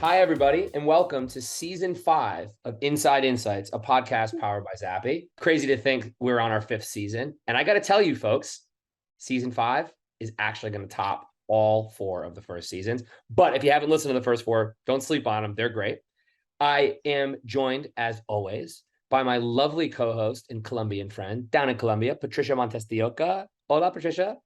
Hi, everybody, and welcome to season 5 of Inside Insights, a podcast powered by Zappy. Crazy to think we're on our 5th season. And I got to tell you, folks, season 5 is actually going to top all 4 of the first seasons. But if you haven't listened to the first 4, don't sleep on them. They're great. I am joined, as always, by my lovely co-host and Colombian friend down in Colombia, Patricia Montes de Oca. Hola, Patricia.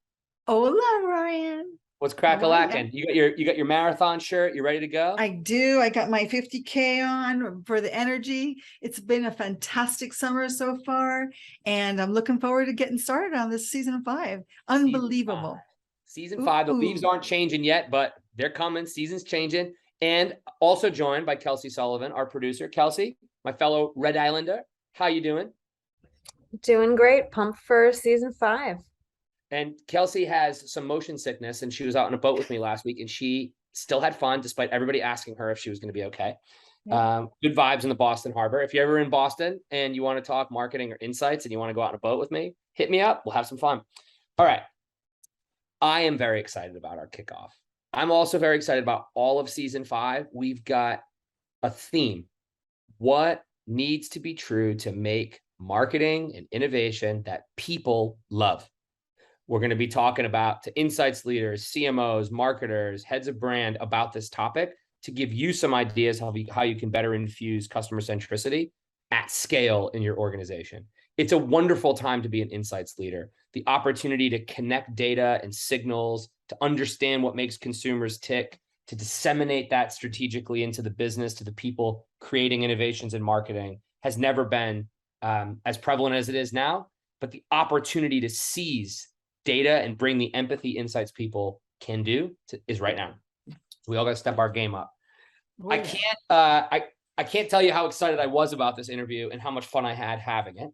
Hola, Ryan. What's crack-a-lackin'? You got your marathon shirt. You ready to go? I do. I got my 50K on for the energy. It's been a fantastic summer so far, and I'm looking forward to getting started on this season 5. Unbelievable. Season 5. The leaves aren't changing yet, but they're coming. Season's changing. And also joined by Kelsey Sullivan, our producer. Kelsey, my fellow Red Islander, how you doing? Doing great. Pumped for season 5. And Kelsey has some motion sickness, and she was out on a boat with me last week, and she still had fun despite everybody asking her if she was going to be okay. Yeah. Good vibes in the Boston Harbor. If you're ever in Boston and you want to talk marketing or insights and you want to go out on a boat with me, hit me up. We'll have some fun. All right. I am very excited about our kickoff. I'm also very excited about all of season 5. We've got a theme. What needs to be true to make marketing and innovation that people love? We're going to be talking about to insights leaders, CMOs, marketers, heads of brand about this topic to give you some ideas how you can better infuse customer centricity at scale in your organization. It's a wonderful time to be an insights leader. The opportunity to connect data and signals, to understand what makes consumers tick, to disseminate that strategically into the business, to the people creating innovations in marketing has never been as prevalent as it is now. But the opportunity to seize data and bring the empathy insights people can do is right now. We all got to step our game up. Oh, yeah. I can't tell you how excited I was about this interview and how much fun I had having it.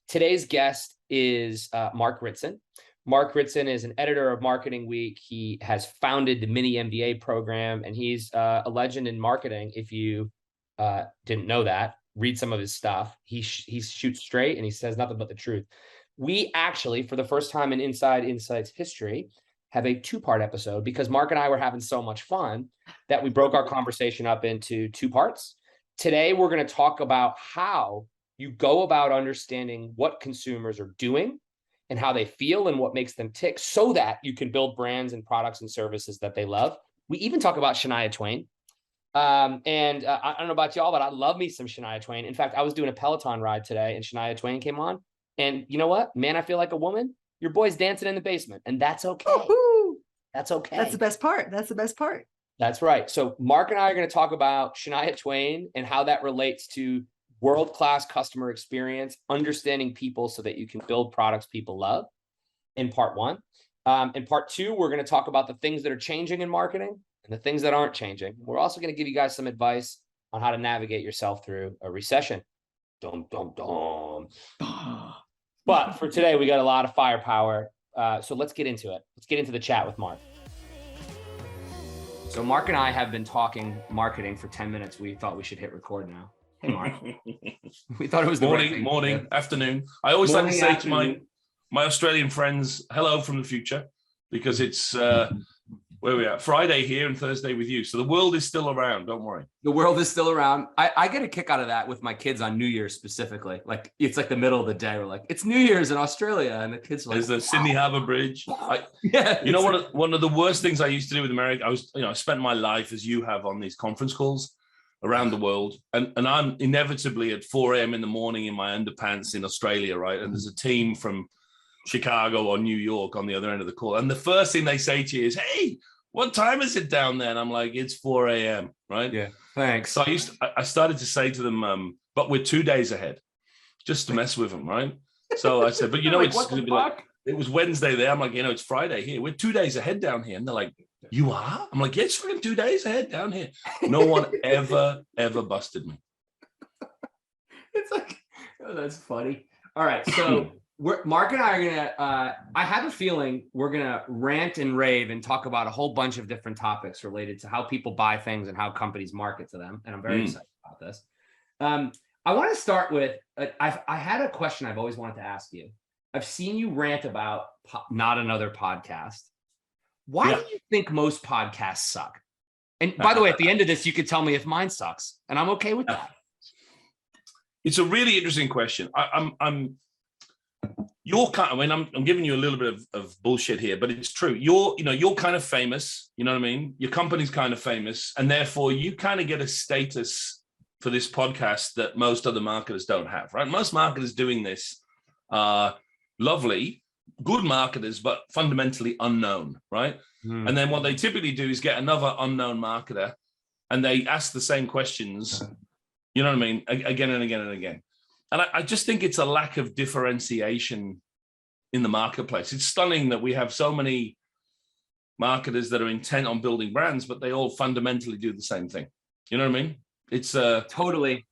Today's guest is Mark Ritson. Mark Ritson is an editor of Marketing Week. He has founded the Mini MBA program, and he's a legend in marketing. If you didn't know that, read some of his stuff. He shoots straight and he says nothing but the truth. We actually, for the first time in Inside Insights history, have a 2-part episode because Mark and I were having so much fun that we broke our conversation up into 2 parts. Today, we're going to talk about how you go about understanding what consumers are doing and how they feel and what makes them tick so that you can build brands and products and services that they love. We even talk about Shania Twain. I don't know about y'all, but I love me some Shania Twain. In fact, I was doing a Peloton ride today and Shania Twain came on. And you know what? Man, I feel like a woman. Your boy's dancing in the basement, and that's okay. Woo-hoo! That's okay. That's the best part. That's the best part. That's right. So Mark and I are going to talk about Shania Twain and how that relates to world-class customer experience, understanding people so that you can build products people love in part 1. In part 2, we're going to talk about the things that are changing in marketing and the things that aren't changing. We're also going to give you guys some advice on how to navigate yourself through a recession. Dum, dum, dum. But for today, we got a lot of firepower. So let's get into it. Let's get into the chat with Mark. So Mark and I have been talking marketing for 10 minutes. We thought we should hit record now. Hey, Mark. We thought it was the morning, afternoon. I always like to say to my Australian friends, hello from the future, because it's where we are Friday here and Thursday with you. So the world is still around. Don't worry. The world is still around. I get a kick out of that with my kids on New Year's specifically. Like it's like the middle of the day. We're like, it's New Year's in Australia. And the kids are like, there's the Sydney Harbour Bridge. Yeah. You know, one of the worst things I used to do with America, I spent my life as you have on these conference calls around the world. And I'm inevitably at 4 a.m. in the morning in my underpants in Australia, right? And there's a team from Chicago or New York on the other end of the call. And the first thing they say to you is, hey, what time is it down there? And I'm like, it's 4 a.m. right? Yeah, thanks. So I started to say to them, but we're 2 days ahead, just to mess with them, right? So I said, but you know, like, it's going to be like, it was Wednesday there. I'm like, it's Friday here. We're 2 days ahead down here. And they're like, you are? I'm like, yeah, it's fucking 2 days ahead down here. No one ever busted me. It's like, oh, that's funny. All right. So Mark and I are going to, I have a feeling we're going to rant and rave and talk about a whole bunch of different topics related to how people buy things and how companies market to them. And I'm very excited about this. I want to start with, I had a question I've always wanted to ask you. I've seen you rant about Not Another Podcast. Why do you think most podcasts suck? And by the way, at the end of this, you could tell me if mine sucks, and I'm okay with that. It's a really interesting question. I'm giving you a little bit of bullshit here, but it's true. You're kind of famous, you know what I mean? Your company's kind of famous, and therefore you kind of get a status for this podcast that most other marketers don't have, right? Most marketers doing this are lovely, good marketers, but fundamentally unknown, right? And then what they typically do is get another unknown marketer and they ask the same questions, you know what I mean, again and again and again. And I just think it's a lack of differentiation in the marketplace. It's stunning that we have so many marketers that are intent on building brands, but they all fundamentally do the same thing. You know what I mean? It's Totally.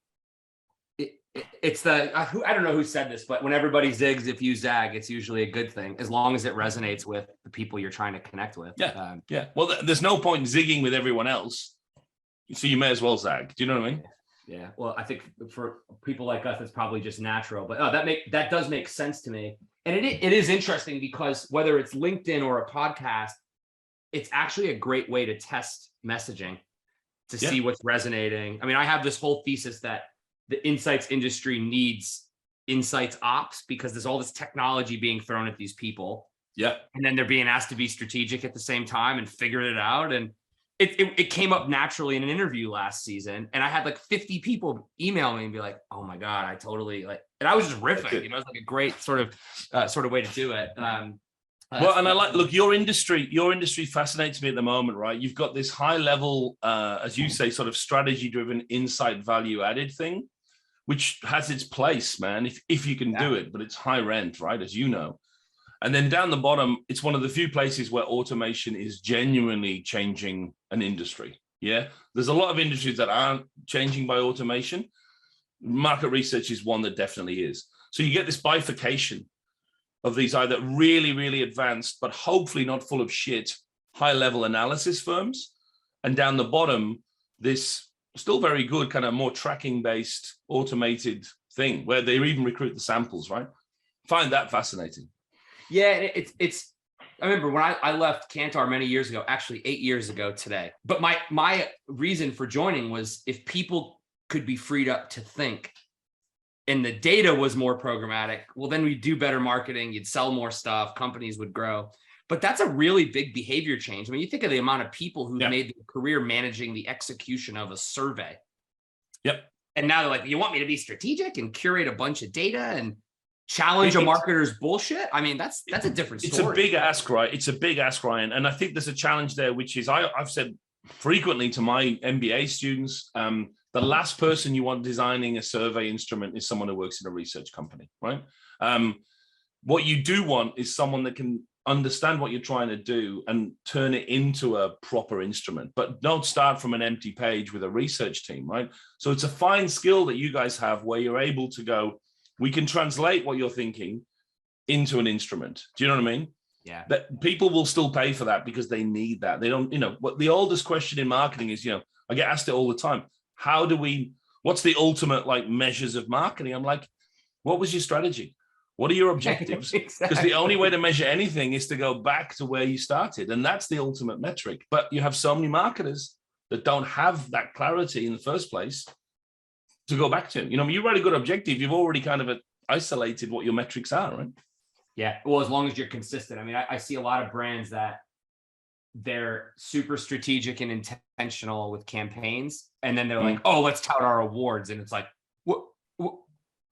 It's I don't know who said this, but when everybody zigs, if you zag, it's usually a good thing, as long as it resonates with the people you're trying to connect with. Yeah. Well, there's no point in zigging with everyone else, so you may as well zag. Do you know what I mean? Yeah. Well, I think for people like us, it's probably just natural. But that does make sense to me, and it is interesting because whether it's LinkedIn or a podcast, it's actually a great way to test messaging to see what's resonating. I mean, I have this whole thesis that the insights industry needs insights ops because there's all this technology being thrown at these people. Yeah. And then they're being asked to be strategic at the same time and figuring it out. And it came up naturally in an interview last season. And I had like 50 people email me and be like, oh my God, I totally like, and I was just riffing, it was like a great sort of way to do it. Well, and look, your industry fascinates me at the moment, right? You've got this high level, as you say, sort of strategy driven insight value added thing, which has its place, man, if you can do it, but it's high rent, right? As you know. And then down the bottom, it's one of the few places where automation is genuinely changing an industry. Yeah. There's a lot of industries that aren't changing by automation. Market research is one that definitely is. So you get this bifurcation of these either really, really advanced, but hopefully not full of shit, high-level analysis firms. And down the bottom, this still very good kind of more tracking-based automated thing where they even recruit the samples, right? Find that fascinating. Yeah, it's. I remember when I left Kantar many years ago, actually 8 years ago today. But my reason for joining was if people could be freed up to think, and the data was more programmatic, well, then we'd do better marketing, you'd sell more stuff, companies would grow. But that's a really big behavior change. I mean, you think of the amount of people who've made their career managing the execution of a survey. Yep. And now they're like, you want me to be strategic and curate a bunch of data and challenge a marketer's bullshit? I mean, that's a different story. It's a big ask, right? It's a big ask, Ryan. And I think there's a challenge there, which is I've said frequently to my MBA students, the last person you want designing a survey instrument is someone who works in a research company, right? What you do want is someone that can understand what you're trying to do and turn it into a proper instrument, but don't start from an empty page with a research team, right? So it's a fine skill that you guys have where you're able to go, we can translate what you're thinking into an instrument. Do you know what I mean? Yeah. That people will still pay for that because they need that. They don't, what the oldest question in marketing is, I get asked it all the time. What's the ultimate like measures of marketing? I'm like, what was your strategy? What are your objectives? Because the only way to measure anything is to go back to where you started. And that's the ultimate metric. But you have so many marketers that don't have that clarity in the first place to go back to. You write a good objective, you've already kind of isolated what your metrics are, right? Yeah. Well, as long as you're consistent. I mean, I see a lot of brands that they're super strategic and intentional with campaigns. And then they're like, oh, let's tout our awards. And it's like,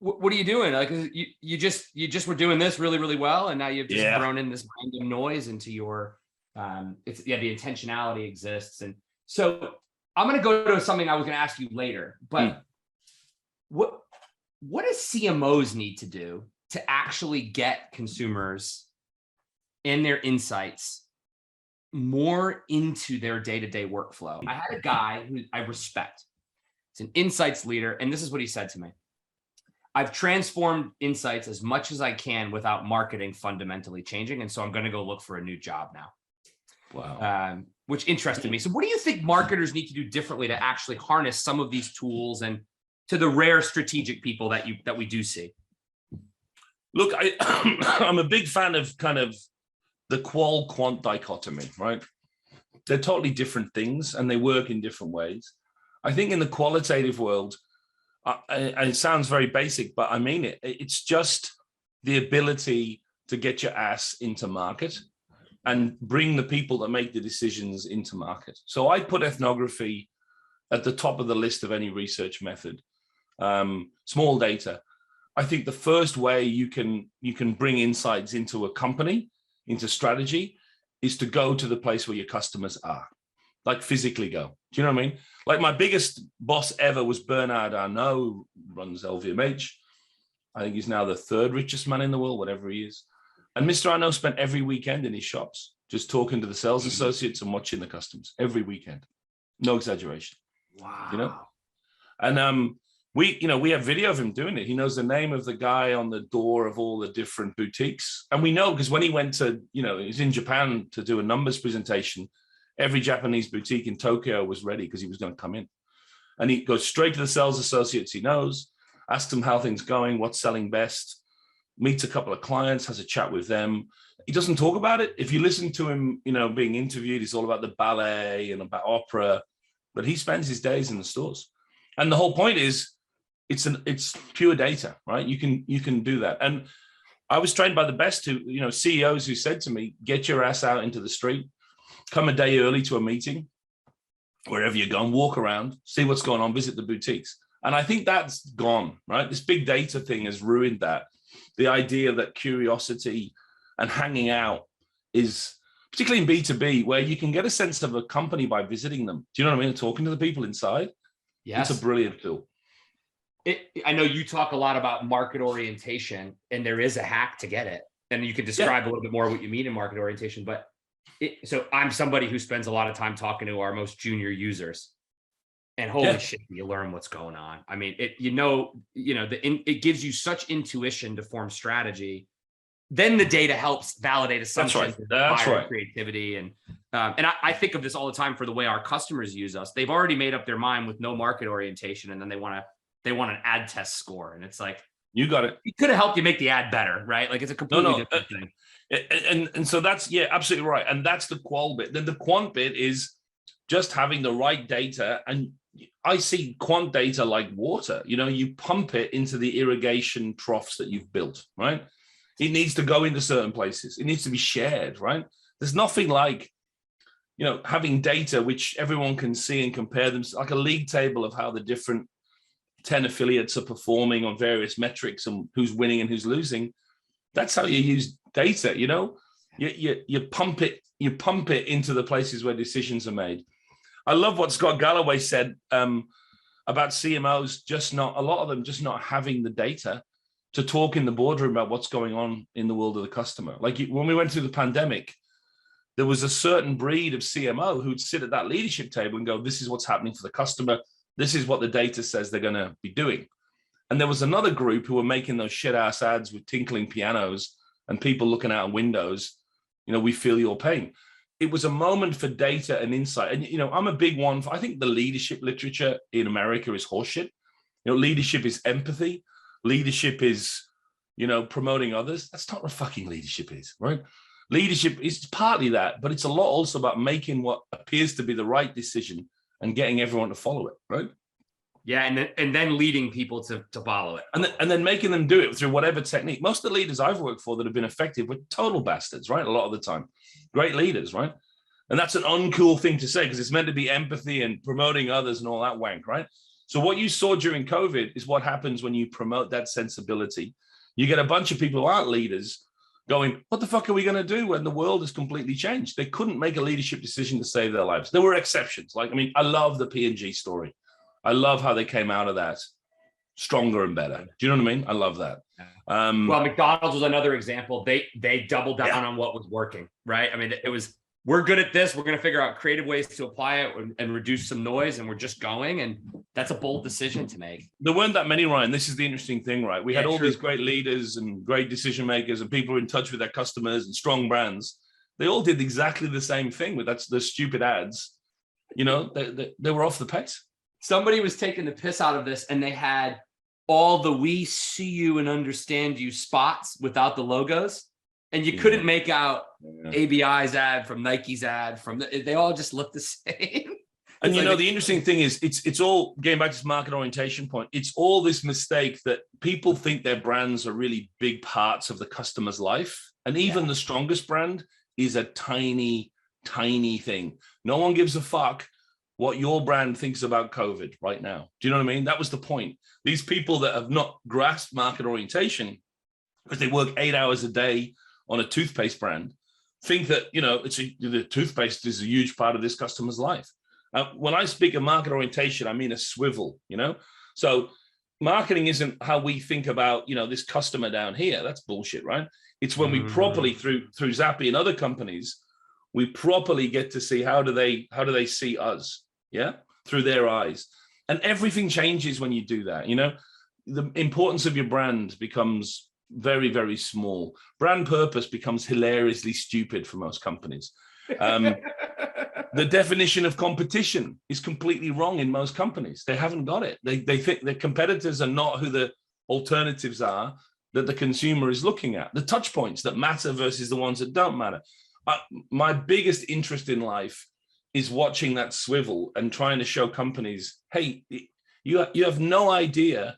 what are you doing? Like, you just were doing this really, really well. And now you've just thrown in this random noise into your, the intentionality exists. And so I'm going to go to something I was going to ask you later, but what does CMOs need to do to actually get consumers and their insights more into their day-to-day workflow? I had a guy who I respect. He's an insights leader. And this is what he said to me. I've transformed insights as much as I can without marketing fundamentally changing. And so I'm going to go look for a new job now. Wow. Which interested me. So what do you think marketers need to do differently to actually harness some of these tools and to the rare strategic people that we do see? Look, I'm a big fan of kind of the qual-quant dichotomy, right? they're totally different things and they work in different ways. I think in the qualitative world, it sounds very basic, but I mean it. It's just the ability to get your ass into market and bring the people that make the decisions into market. So I put ethnography at the top of the list of any research method. Small data. I think the first way you can bring insights into a company, into strategy, is to go to the place where your customers are, like physically go. Do you know what I mean? Like my biggest boss ever was Bernard Arnault, who runs LVMH. I think he's now the 3rd richest man in the world, whatever he is. And Mr. Arnault spent every weekend in his shops, just talking to the sales associates and watching the customers every weekend. No exaggeration. Wow. You know? And we have video of him doing it. He knows the name of the guy on the door of all the different boutiques. And we know because when he went to, he's in Japan to do a numbers presentation, every Japanese boutique in Tokyo was ready because he was going to come in. And he goes straight to the sales associates he knows, asks them how things going, what's selling best, meets a couple of clients, has a chat with them. He doesn't talk about it. If you listen to him, being interviewed, it's all about the ballet and about opera, but he spends his days in the stores. And the whole point is, it's pure data, right? You can do that. And I was trained by the best CEOs who said to me, get your ass out into the street, come a day early to a meeting, wherever you're going, walk around, see what's going on, visit the boutiques. And I think that's gone, right? This big data thing has ruined that. The idea that curiosity and hanging out is, particularly in B2B, where you can get a sense of a company by visiting them. Do you know what I mean? Talking to the people inside. Yes. It's a brilliant tool. I know you talk a lot about market orientation, and there is a hack to get it. And you can describe a little bit more what you mean in market orientation. But so I'm somebody who spends a lot of time talking to our most junior users, and holy shit, you learn what's going on. I mean, it gives you such intuition to form strategy. Then the data helps validate assumptions, That's right. Creativity, and I think of this all the time for the way our customers use us. They've already made up their mind with no market orientation, and then they want an ad test score, and it's like, you got it. It could have helped you make the ad better, right? Like it's a completely different thing. And so that's absolutely right. And that's the qual bit. Then the quant bit is just having the right data. And I see quant data like water. You pump it into the irrigation troughs that you've built, right? It needs to go into certain places. It needs to be shared, right? There's nothing like, having data which everyone can see and compare them, like a league table of how the different 10 affiliates are performing on various metrics and who's winning and who's losing. That's how you use data. You pump it into the places where decisions are made. I love what Scott Galloway said about CMOs, a lot of them just not having the data to talk in the boardroom about what's going on in the world of the customer. Like when we went through the pandemic, there was a certain breed of CMO who'd sit at that leadership table and go, this is what's happening for the customer. This is what the data says they're going to be doing. And there was another group who were making those shit ass ads with tinkling pianos and people looking out of windows. We feel your pain. It was a moment for data and insight. And, I'm a big one. I think the leadership literature in America is horseshit. Leadership is empathy. Leadership is, promoting others. That's not what fucking leadership is, right? Leadership is partly that, but it's a lot also about making what appears to be the right decision and getting everyone to follow it, right? Yeah, and then leading people to follow it. And then making them do it through whatever technique. Most of the leaders I've worked for that have been effective were total bastards, right? A lot of the time. Great leaders, right? And that's an uncool thing to say because it's meant to be empathy and promoting others and all that wank, right? So what you saw during COVID is what happens when you promote that sensibility. You get a bunch of people who aren't leaders going, what the fuck are we going to do when the world has completely changed? They couldn't make a leadership decision to save their lives. There were exceptions. I love the P&G story. I love how they came out of that stronger and better. Do you know what I mean? I love that. Well, McDonald's was another example. They doubled down on what was working, right? I mean, it was, we're good at this. We're going to figure out creative ways to apply it and reduce some noise. And we're just going. And that's a bold decision to make. There weren't that many, Ryan. This is the interesting thing, right? We had all these great leaders and great decision makers and people who are in touch with their customers and strong brands. They all did exactly the same thing with the stupid ads. They were off the pace. Somebody was taking the piss out of this and they had all the "we see you and understand you" spots without the logos. and you Yeah. couldn't make out Yeah. ABI's ad from Nike's ad they all just look the same. And It's you like know, a- the interesting thing is it's all getting back to this market orientation point. It's all this mistake that people think their brands are really big parts of the customer's life. And even the strongest brand is a tiny, tiny thing. No one gives a fuck what your brand thinks about COVID right now. Do you know what I mean? That was the point. These people that have not grasped market orientation because they work 8 hours a day on a toothpaste brand think that, you know, the toothpaste is a huge part of this customer's life. When I speak of market orientation, I mean a swivel, you know? So marketing isn't how we think about, you know, this customer down here. That's bullshit, right? It's when we properly, through Zappi and other companies, we properly get to see how do they see us, yeah, through their eyes. And everything changes when you do that, you know? The importance of your brand becomes very, very small. Brand purpose becomes hilariously stupid for most companies. The definition of competition is completely wrong in most companies. They haven't got it. They think the competitors are not who the alternatives are that the consumer is looking at. The touch points that matter versus the ones that don't matter. My biggest interest in life is watching that swivel and trying to show companies, hey, you have no idea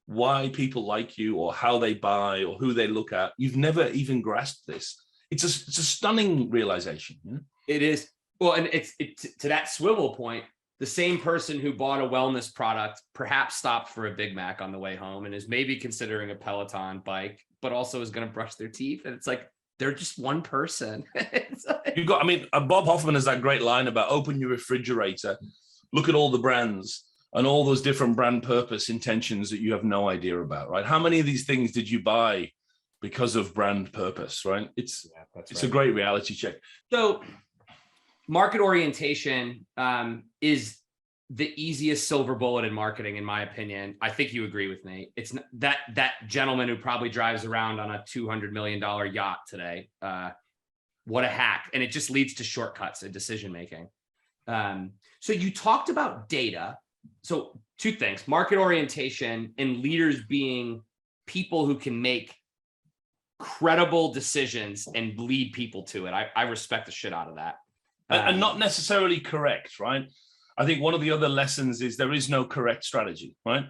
why people like you or how they buy or who they look at. You've never even grasped this. It's a stunning realization. You know? It is. Well, and it's to that swivel point, the same person who bought a wellness product perhaps stopped for a Big Mac on the way home and is maybe considering a Peloton bike, but also is going to brush their teeth. And it's like, they're just one person. You've got, I mean, Bob Hoffman has that great line about open your refrigerator, look at all the brands and all those different brand purpose intentions that you have no idea about, right? How many of these things did you buy because of brand purpose, right? It's a great reality check. So market orientation is the easiest silver bullet in marketing, in my opinion. I think you agree with me. It's that gentleman who probably drives around on a $200 million yacht today. What a hack. And it just leads to shortcuts and decision-making. So you talked about data. So two things, market orientation and leaders being people who can make credible decisions and lead people to it. I respect the shit out of that. And not necessarily correct, right? I think one of the other lessons is there is no correct strategy, right?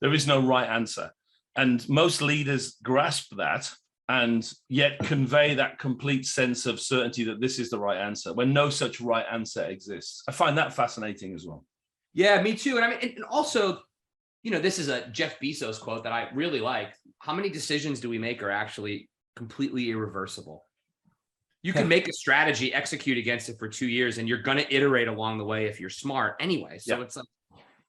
There is no right answer. And most leaders grasp that and yet convey that complete sense of certainty that this is the right answer when no such right answer exists. I find that fascinating as well. Yeah, me too. And I mean, and also, you know, this is a Jeff Bezos quote that I really like. How many decisions do we make are actually completely irreversible? You can make a strategy, execute against it for 2 years, and you're going to iterate along the way if you're smart anyway. So it's like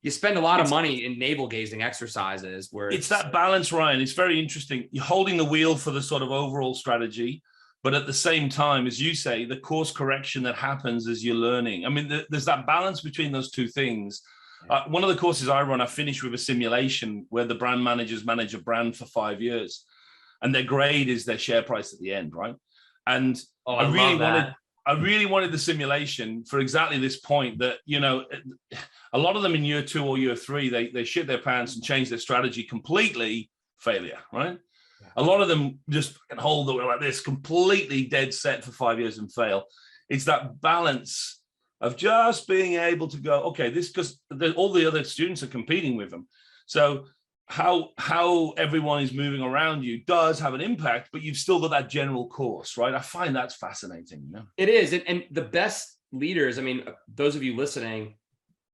you spend a lot of money in navel gazing exercises where it's that balance, Ryan. It's very interesting. You're holding the wheel for the sort of overall strategy, but at the same time, as you say, the course correction that happens as you're learning. I mean, there's that balance between those two things. One of the courses I run, I finish with a simulation where the brand managers manage a brand for 5 years, and their grade is their share price at the end, right? And I really wanted the simulation for exactly this point that, you know, a lot of them in year 2 or year 3, they shit their pants and change their strategy completely, failure, right? A lot of them just hold the wheel like this, completely dead set for 5 years and fail. It's that balance of just being able to go, okay, this, because all the other students are competing with them. So how everyone is moving around you does have an impact, but you've still got that general course, right? I find that's fascinating. You know? It is. And the best leaders, I mean, those of you listening,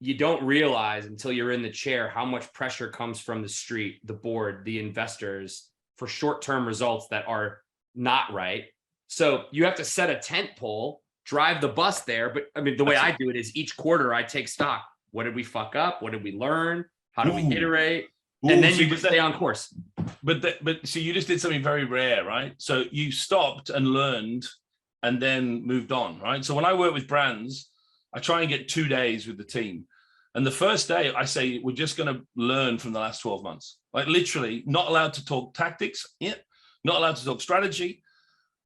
you don't realize until you're in the chair how much pressure comes from the street, the board, the investors for short-term results that are not right. So you have to set a tent pole, drive the bus there. But I mean, the way I do it is each quarter I take stock. What did we fuck up? What did we learn? How do we iterate? And then you just stay on course. But so you just did something very rare, right? So you stopped and learned and then moved on, right? So when I work with brands, I try and get 2 days with the team. And the first day I say, we're just going to learn from the last 12 months. Like literally not allowed to talk tactics, not allowed to talk strategy.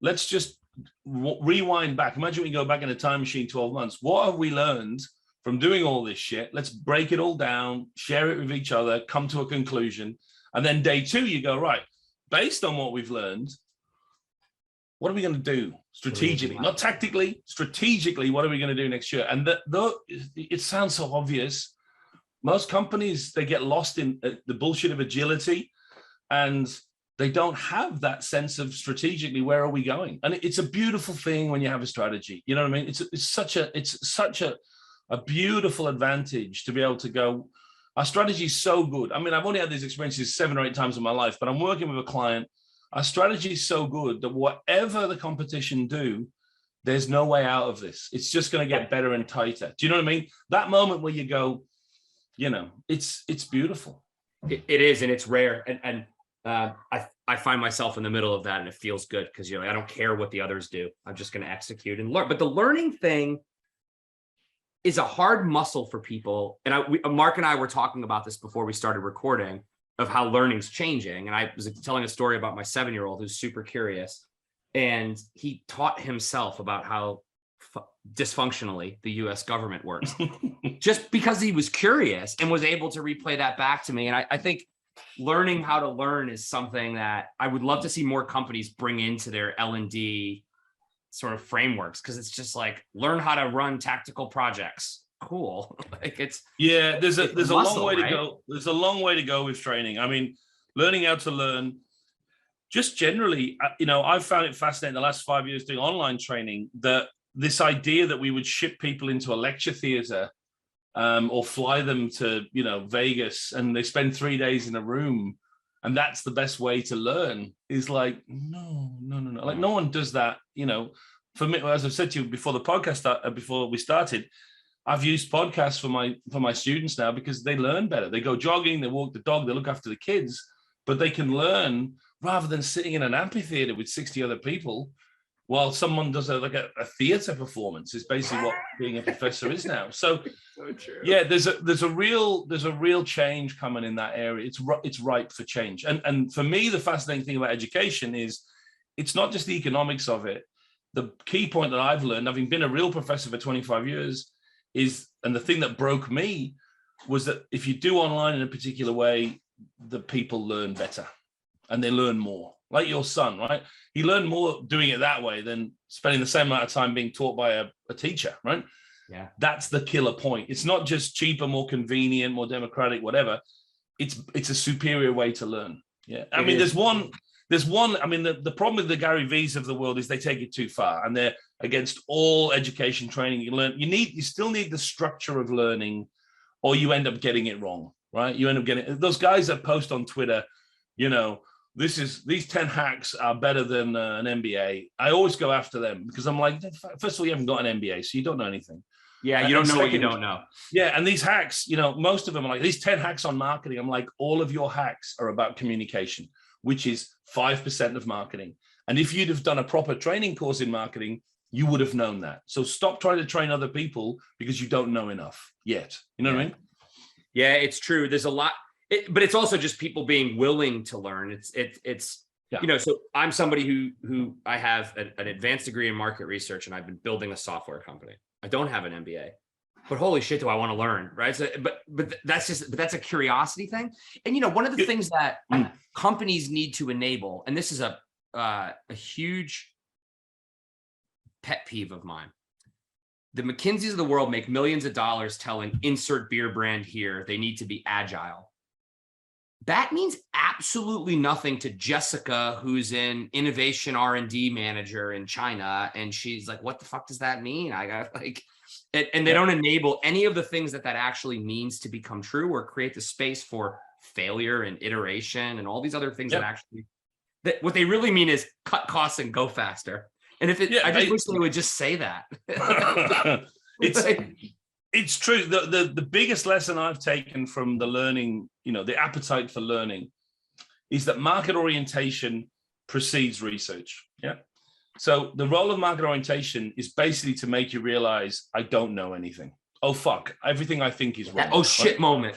Let's just rewind back. Imagine we go back in a time machine 12 months. What have we learned from doing all this shit? Let's break it all down, share it with each other, come to a conclusion. And then day 2, you go, right, based on what we've learned, what are we going to do strategically, not tactically, strategically, what are we going to do next year? And though it sounds so obvious, most companies, they get lost in the bullshit of agility, and they don't have that sense of strategically, where are we going? And it's a beautiful thing when you have a strategy. You know what I mean? It's such a beautiful advantage to be able to go, our strategy is so good. I mean, I've only had these experiences 7 or 8 times in my life, but I'm working with a client. Our strategy is so good that whatever the competition do, there's no way out of this. It's just going to get better and tighter. Do you know what I mean? That moment where you go, you know, it's beautiful. It is, and it's rare. And I find myself in the middle of that, and it feels good because, you know, I don't care what the others do. I'm just going to execute and learn. But the learning thing is a hard muscle for people. And Mark and I were talking about this before we started recording, of how learning's changing. And I was telling a story about my 7-year-old who's super curious, and he taught himself about how dysfunctionally the US government works just because he was curious and was able to replay that back to me. And I think learning how to learn is something that I would love to see more companies bring into their L&D sort of frameworks, because it's just like, learn how to run tactical projects. Cool. Like there's a muscle, long way right? to go. There's a long way to go with training. I mean, learning how to learn, just generally, you know, I've found it fascinating the last 5 years doing online training, that this idea that we would ship people into a lecture theater or fly them to, you know, Vegas, and they spend 3 days in a room, and that's the best way to learn, is like, no. Like, no one does that. You know, for me, as I've said to you before the podcast, before we started, I've used podcasts for my students now because they learn better. They go jogging, they walk the dog, they look after the kids, but they can learn rather than sitting in an amphitheater with 60 other people while someone does a theater performance. Is basically what being a professor is now. So true. Yeah, there's a real change coming in that area. It's ripe for change. And for me, the fascinating thing about education is it's not just the economics of it. The key point that I've learned, having been a real professor for 25 years, is, and the thing that broke me, was that if you do online in a particular way, the people learn better and they learn more. Like your son, right? He learned more doing it that way than spending the same amount of time being taught by a teacher, right? Yeah. That's the killer point. It's not just cheaper, more convenient, more democratic, whatever. It's a superior way to learn. Yeah. I mean, there's one, I mean, the problem with the Gary V's of the world is they take it too far, and they're against all education training. You still need the structure of learning, or you end up getting it wrong, right? You end up getting those guys that post on Twitter, you know, these 10 hacks are better than an MBA. I always go after them because I'm like, first of all, you haven't got an MBA, so you don't know anything. Yeah, you don't know what you don't know. Yeah, and these hacks, you know, most of them are like, these 10 hacks on marketing. I'm like, all of your hacks are about communication, which is 5% of marketing. And if you'd have done a proper training course in marketing, you would have known that. So stop trying to train other people because you don't know enough yet. You know what I mean? Yeah, it's true. There's a lot, but it's also just people being willing to learn. It's you know, so I'm somebody who I have an advanced degree in market research, and I've been building a software company. I don't have an MBA, but holy shit, do I want to learn, right? So, but that's a curiosity thing. And, you know, one of the things that companies need to enable, and this is a huge pet peeve of mine. The McKinseys of the world make millions of dollars telling insert beer brand here they need to be agile. That means absolutely nothing to Jessica, who's an innovation R&D manager in China. And she's like, what the fuck does that mean? I got like, and they don't enable any of the things that actually means to become true, or create the space for failure and iteration and all these other things that what they really mean is cut costs and go faster. And I just wish they would just say that. It's true. The biggest lesson I've taken from the learning, you know, the appetite for learning, is that market orientation precedes research. Yeah. So the role of market orientation is basically to make you realize, I don't know anything. Oh, fuck. Everything I think is wrong. Oh, shit, right? Moment.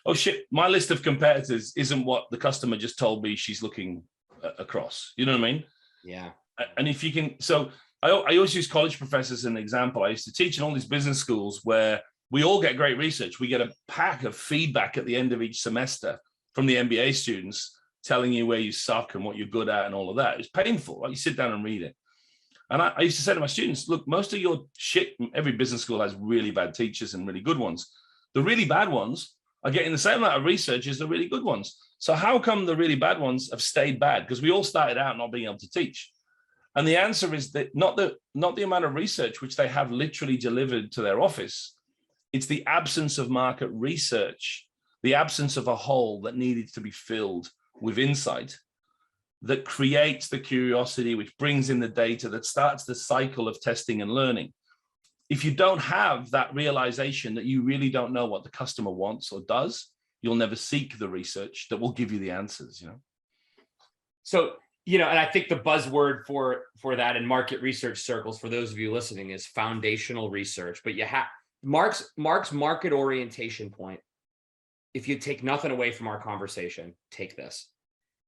Oh, shit. My list of competitors isn't what the customer just told me she's looking across. You know what I mean? Yeah. And if you can, so I always use college professors as an example. I used to teach in all these business schools where we all get great research. We get a pack of feedback at the end of each semester from the MBA students telling you where you suck and what you're good at and all of that. It's painful, right? You sit down and read it. And I used to say to my students, look, most of your shit, every business school has really bad teachers and really good ones. The really bad ones are getting the same amount of research as the really good ones. So how come the really bad ones have stayed bad? Because we all started out not being able to teach. And the answer is that not the amount of research which they have literally delivered to their office. It's the absence of market research, the absence of a hole that needed to be filled with insight that creates the curiosity, which brings in the data, that starts the cycle of testing and learning. If you don't have that realization that you really don't know what the customer wants or does, you'll never seek the research that will give you the answers, you know? So, you know, and I think the buzzword for that in market research circles, for those of you listening, is foundational research. But you have Mark's market orientation point. If you take nothing away from our conversation, take this.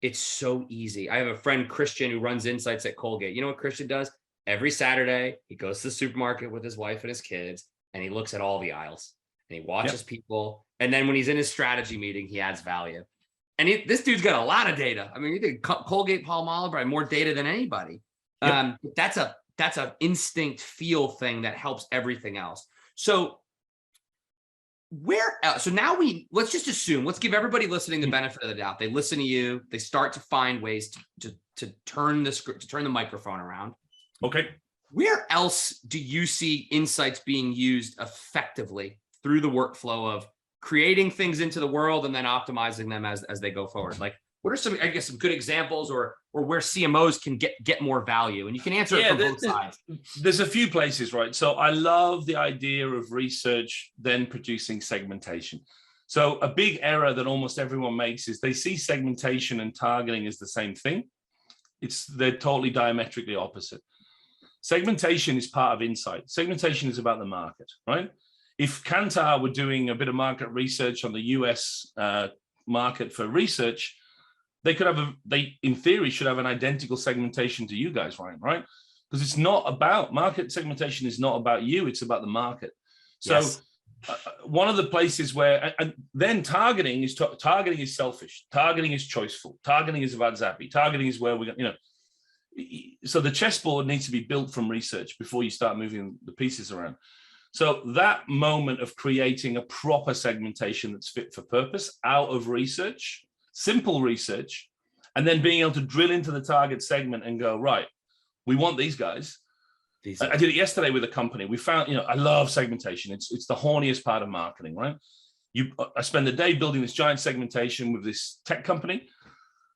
It's so easy. I have a friend, Christian, who runs insights at Colgate. You know what Christian does? Every Saturday, he goes to the supermarket with his wife and his kids, and he looks at all the aisles and he watches people. And then when he's in his strategy meeting, he adds value. And this dude's got a lot of data. I mean, you think Colgate Palmolive probably more data than anybody. Yep. That's a instinct feel thing that helps everything else. So where else? So now let's just assume, let's give everybody listening the benefit of the doubt. They listen to you, they start to find ways to turn the script, to turn the microphone around. Okay. Where else do you see insights being used effectively through the workflow of creating things into the world and then optimizing them as they go forward? Like, what are some, I guess, some good examples or where CMOs can get more value? And you can answer it from both sides. There's a few places, right? So I love the idea of research then producing segmentation. So a big error that almost everyone makes is they see segmentation and targeting as the same thing. They're totally diametrically opposite. Segmentation is part of insight. Segmentation is about the market, right? If Kantar were doing a bit of market research on the US market for research, they in theory should have an identical segmentation to you guys, Ryan, right? Because it's not about market segmentation, is not about you, it's about the market. So yes. One of the places where, and then targeting is selfish, targeting is choiceful, targeting is about Zappy, targeting is where so the chessboard needs to be built from research before you start moving the pieces around. So that moment of creating a proper segmentation that's fit for purpose out of research, simple research, and then being able to drill into the target segment and go, right, we want these guys. I did it yesterday with a company. We found, I love segmentation. It's the horniest part of marketing, right? I spend the day building this giant segmentation with this tech company.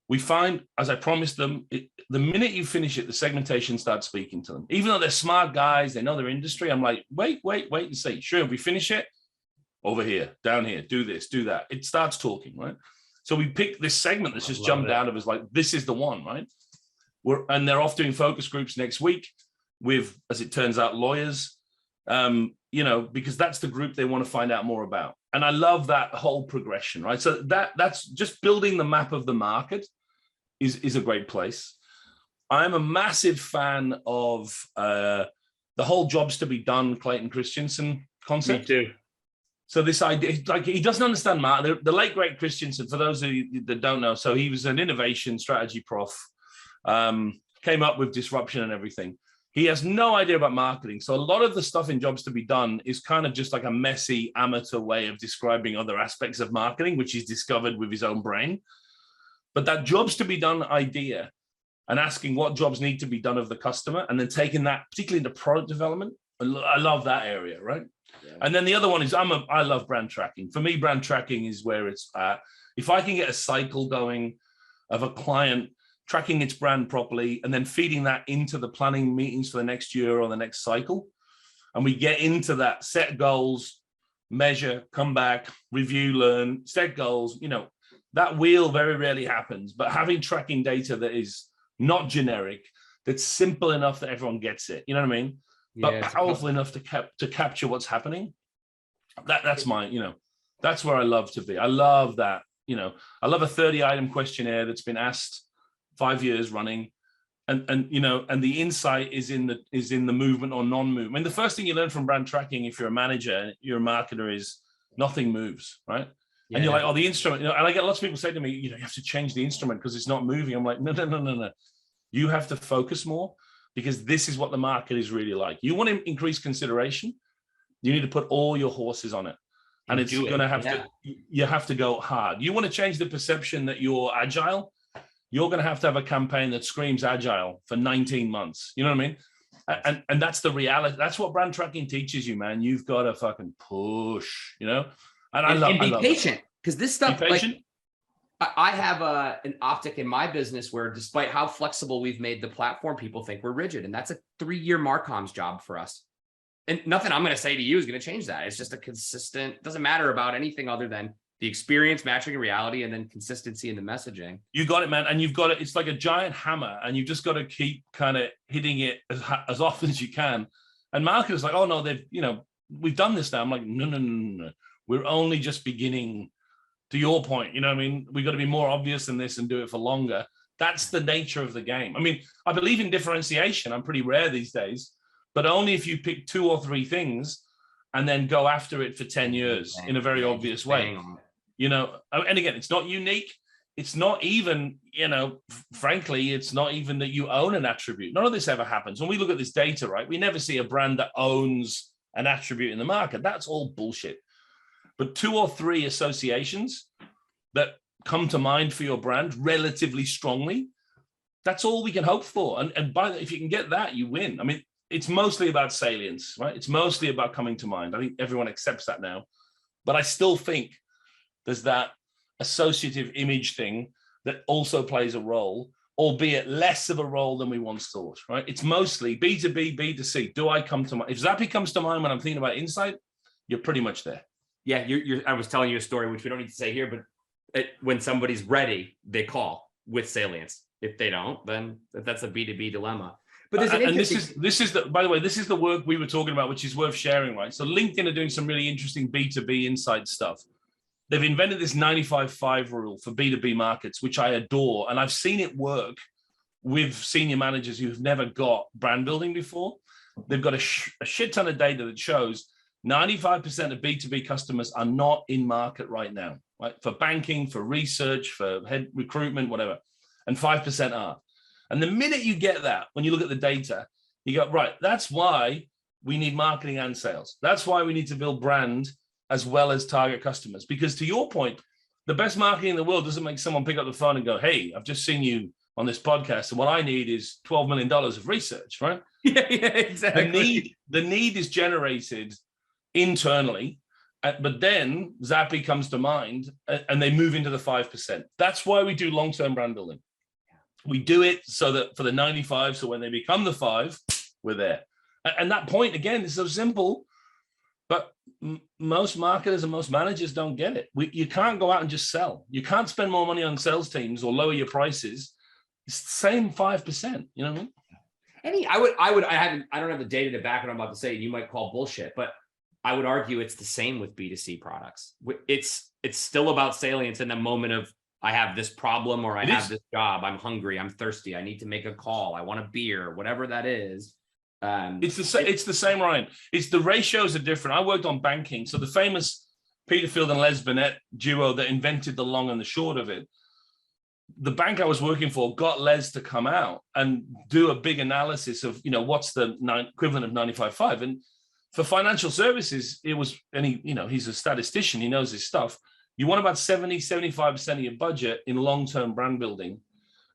We find, as I promised them, the minute you finish it, the segmentation starts speaking to them. Even though they're smart guys, they know their industry. I'm like, wait and see. Sure, if we finish it, over here, down here, do this, do that. It starts talking, right? So we pick this segment that's just jumped out of us like, this is the one, right? And they're off doing focus groups next week with, as it turns out, lawyers, because that's the group they want to find out more about. And I love that whole progression, right? So that's just building the map of the market is a great place. I'm a massive fan of the whole jobs to be done Clayton Christensen concept. Me too. So this idea, like, he doesn't understand marketing. The late great Christensen, for those of you that don't know, so he was an innovation strategy prof, came up with disruption and everything. He has no idea about marketing. So a lot of the stuff in Jobs to be Done is kind of just like a messy amateur way of describing other aspects of marketing, which he's discovered with his own brain. But that Jobs to be Done idea and asking what jobs need to be done of the customer and then taking that, particularly into product development, I love that area, right? Yeah. And then the other one is I love brand tracking. For me, brand tracking is where it's at. If I can get a cycle going of a client tracking its brand properly and then feeding that into the planning meetings for the next year or the next cycle, and we get into that, set goals, measure, come back, review, learn, set goals, that wheel very rarely happens. But having tracking data that is not generic, that's simple enough that everyone gets it, you know what I mean? But powerful enough to capture what's happening. That's my, that's where I love to be. I love that, I love a 30-item questionnaire that's been asked 5 years running, and the insight is in the movement or non-movement. I mean, the first thing you learn from brand tracking, if you're a manager, you're a marketer, is nothing moves, right? And you're like, oh, the instrument, and I get lots of people say to me, you have to change the instrument because it's not moving. I'm like, no. You have to focus more because this is what the market is really like. You want to increase consideration, you need to put all your horses on it. And it's going to have to, you have to go hard. You want to change the perception that you're agile, you're going to have a campaign that screams agile for 19 months. You know what I mean? And that's the reality. That's what brand tracking teaches you, man. You've got to fucking push, And be patient, because this stuff, be patient. I have an optic in my business where despite how flexible we've made the platform, people think we're rigid. And that's a 3-year Marcom's job for us. And nothing I'm going to say to you is going to change that. It's just a consistent, doesn't matter about anything other than the experience matching reality and then consistency in the messaging. You got it, man. And you've got it. It's like a giant hammer and you've just got to keep kind of hitting it as often as you can. And marketers like, oh no, we've done this now. I'm like, no. We're only just beginning. To your point, you know what I mean? We've got to be more obvious than this and do it for longer. That's the nature of the game. I mean, I believe in differentiation. I'm pretty rare these days, but only if you pick 2 or 3 things and then go after it for 10 years in a very obvious way. And again, it's not unique. It's not even, frankly, it's not even that you own an attribute. None of this ever happens. When we look at this data, right, we never see a brand that owns an attribute in the market. That's all bullshit. But 2 or 3 associations that come to mind for your brand relatively strongly, that's all we can hope for. And if you can get that, you win. I mean, it's mostly about salience, right? It's mostly about coming to mind. I think everyone accepts that now. But I still think there's that associative image thing that also plays a role, albeit less of a role than we once thought, right? It's mostly B2B, B2C. Do I come to mind? If Zappy comes to mind when I'm thinking about insight, you're pretty much there. Yeah, I was telling you a story, which we don't need to say here, but when somebody's ready, they call with salience. If they don't, then that's a B2B dilemma. But there's this is by the way, this is the work we were talking about, which is worth sharing, right? So LinkedIn are doing some really interesting B2B insight stuff. They've invented this 95-5 rule for B2B markets, which I adore. And I've seen it work with senior managers who've never got brand building before. They've got a shit ton of data that shows 95% of B2B customers are not in market right now, right? For banking, for research, for head recruitment, whatever. And 5% are. And the minute you get that, when you look at the data, you go, right, that's why we need marketing and sales. That's why we need to build brand as well as target customers. Because to your point, the best marketing in the world doesn't make someone pick up the phone and go, hey, I've just seen you on this podcast, and what I need is $12 million of research, right? Yeah, exactly. The need is generated internally, but then Zappy comes to mind and they move into the 5%. That's why we do long-term brand building. We do it so that for the 95, so when they become the 5, we're there. And that point, again, is so simple, but most marketers and most managers don't get it. You can't go out and just sell. You can't spend more money on sales teams or lower your prices. It's the same 5%, you know what I mean? I don't have the data to back what I'm about to say, and you might call bullshit, but I would argue it's the same with B2C products. It's still about salience in the moment of, I have this problem, or I have this job, I'm hungry, I'm thirsty, I need to make a call, I want a beer, whatever that is. It's the same, Ryan. It's the ratios are different. I worked on banking. So the famous Peter Field and Les Binet duo that invented the long and the short of it, the bank I was working for got Les to come out and do a big analysis of, what's the equivalent of 95.5. And for financial services, it was, and he's a statistician, he knows his stuff. You want about 75% of your budget in long-term brand building,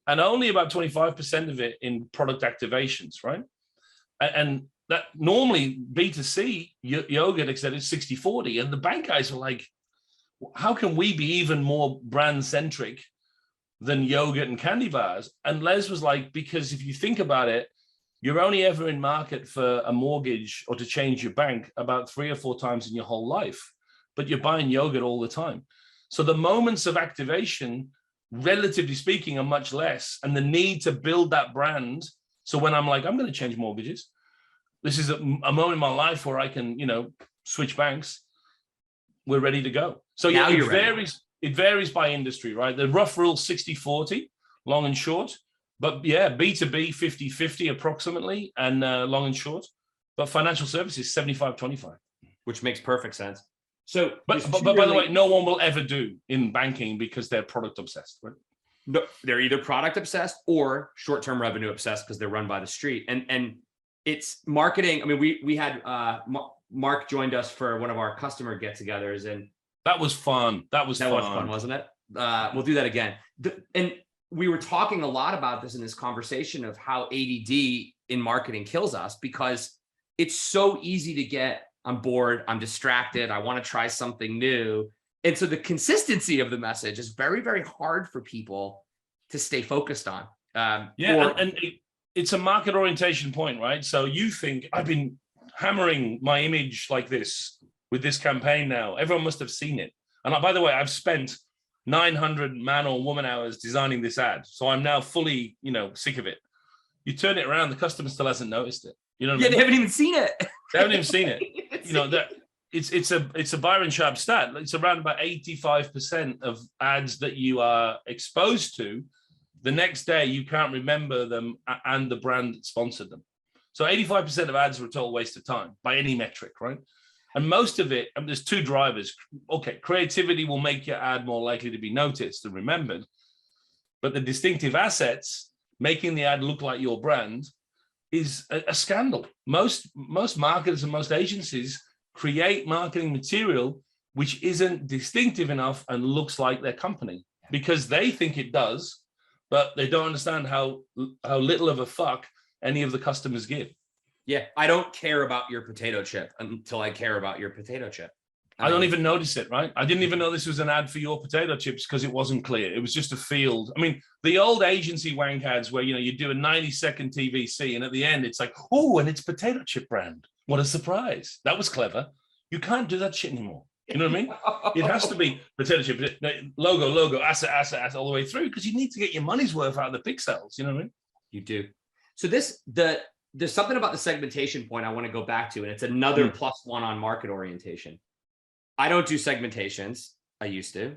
and only about 25% of it in product activations, right? And that normally B2C, yogurt, et cetera, is 60-40. And the bank guys are like, how can we be even more brand-centric than yogurt and candy bars? And Les was like, because if you think about it, you're only ever in market for a mortgage or to change your bank about 3 or 4 times in your whole life, but you're buying yogurt all the time. So the moments of activation, relatively speaking, are much less. And the need to build that brand. So when I'm like, I'm going to change mortgages, this is a moment in my life where I can, switch banks, we're ready to go. So yeah, it varies by industry, right? The rough rule 60-40, long and short. But yeah, B2B 50-50 approximately, and long and short. But financial services 75-25. Which makes perfect sense. So, But there's but, two but by the really- way, no one will ever do in banking because they're product obsessed, right? no, they're either product obsessed or short-term revenue obsessed because they're run by the street. And it's marketing. I mean, we had Mark joined us for one of our customer get-togethers, and That was fun. That was fun. wasn't it? We'll do that again. And we were talking a lot about this in this conversation of how ADD in marketing kills us, because it's so easy to get on board. I'm distracted. I want to try something new. And so the consistency of the message is very, very hard for people to stay focused on. It's a market orientation point, right? So you think I've been hammering my image like this with this campaign now. Everyone must have seen it. And by the way, I've spent 900 man or woman hours designing this ad. So I'm now fully, sick of it. You turn it around, the customer still hasn't noticed it. You know what I mean? They haven't even seen it. They haven't even seen it. That it's a Byron Sharp stat. It's around about 85% of ads that you are exposed to. The next day, you can't remember them and the brand that sponsored them. So 85% of ads are a total waste of time by any metric, right? And most of it, there's two drivers. Okay, creativity will make your ad more likely to be noticed and remembered. But the distinctive assets, making the ad look like your brand, is a scandal. Most marketers and most agencies create marketing material which isn't distinctive enough and looks like their company because they think it does, but they don't understand how little of a fuck any of the customers give. Yeah, I don't care about your potato chip until I care about your potato chip. I don't even notice it, right? I didn't even know this was an ad for your potato chips because it wasn't clear. It was just a field. I mean, the old agency wank ads where, you do a 90-second TVC and at the end it's like, oh, and it's potato chip brand. What a surprise. That was clever. You can't do that shit anymore. You know what I mean? It has to be potato chip, logo, asset, all the way through because you need to get your money's worth out of the pixels. You know what I mean? You do. So there's something about the segmentation point I want to go back to, and it's another +1 on market orientation. I don't do segmentations. I used to.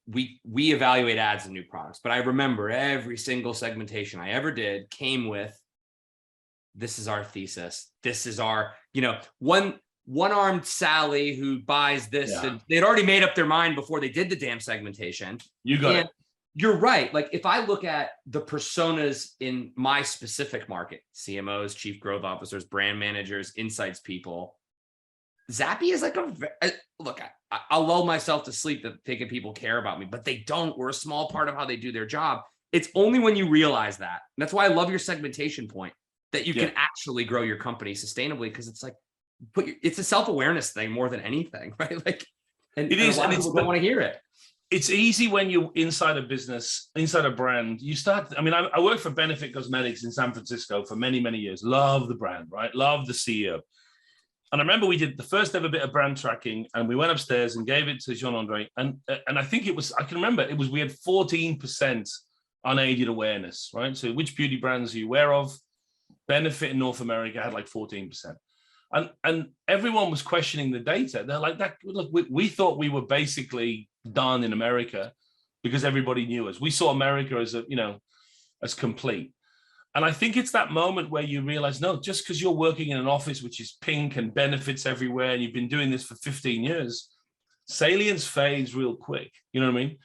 We evaluate ads and new products, but I remember every single segmentation I ever did came with, this is our thesis. This is our, one-armed Sally who buys this. Yeah. And they'd already made up their mind before they did the damn segmentation. You got it. You're right. Like if I look at the personas in my specific market, CMOs, chief growth officers, brand managers, insights people, Zappy is like look, I'll lull myself to sleep that thinking people care about me, but they don't. We're a small part of how they do their job. It's only when you realize that. And that's why I love your segmentation point, that you can actually grow your company sustainably, because it's like, it's a self-awareness thing more than anything, right? Like, and it is, and people don't want to hear it. It's easy when you're inside a business, inside a brand. You start, I worked for Benefit Cosmetics in San Francisco for many, many years. Love the brand, right? Love the CEO. And I remember we did the first ever bit of brand tracking and we went upstairs and gave it to Jean-Andre. And I think I can remember we had 14% unaided awareness, right? So which beauty brands are you aware of? Benefit in North America had like 14%. And everyone was questioning the data. They're like, look, we thought we were basically done in America because everybody knew us. We saw America as as complete. And I think it's that moment where you realize, no, just because you're working in an office which is pink and benefits everywhere, and you've been doing this for 15 years, salience fades real quick. You know what I mean?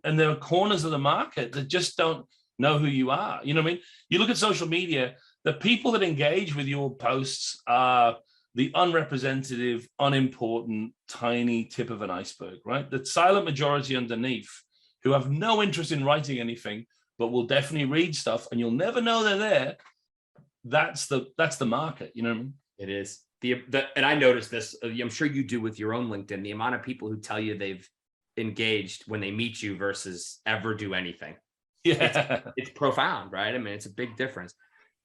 And there are corners of the market that just don't know who you are. You know what I mean? You look at social media, the people that engage with your posts are the unrepresentative, unimportant, tiny tip of an iceberg, right? The silent majority underneath who have no interest in writing anything, but will definitely read stuff, and you'll never know they're there. That's the market, you know what I mean? It is. And I noticed this, I'm sure you do with your own LinkedIn, the amount of people who tell you they've engaged when they meet you versus ever do anything. Yeah. It's profound, right? I mean, it's a big difference.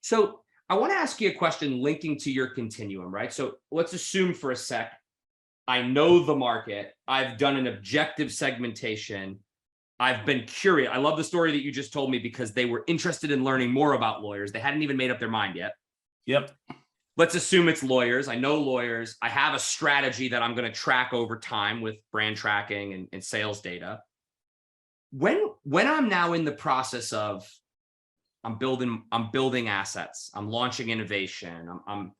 So I want to ask you a question linking to your continuum, right? So let's assume for a sec, I know the market. I've done an objective segmentation. I've been curious. I love the story that you just told me because they were interested in learning more about lawyers. They hadn't even made up their mind yet. Yep. Let's assume it's lawyers. I know lawyers. I have a strategy that I'm going to track over time with brand tracking and sales data. When I'm now in the process of I'm building assets, I'm launching innovation, I'm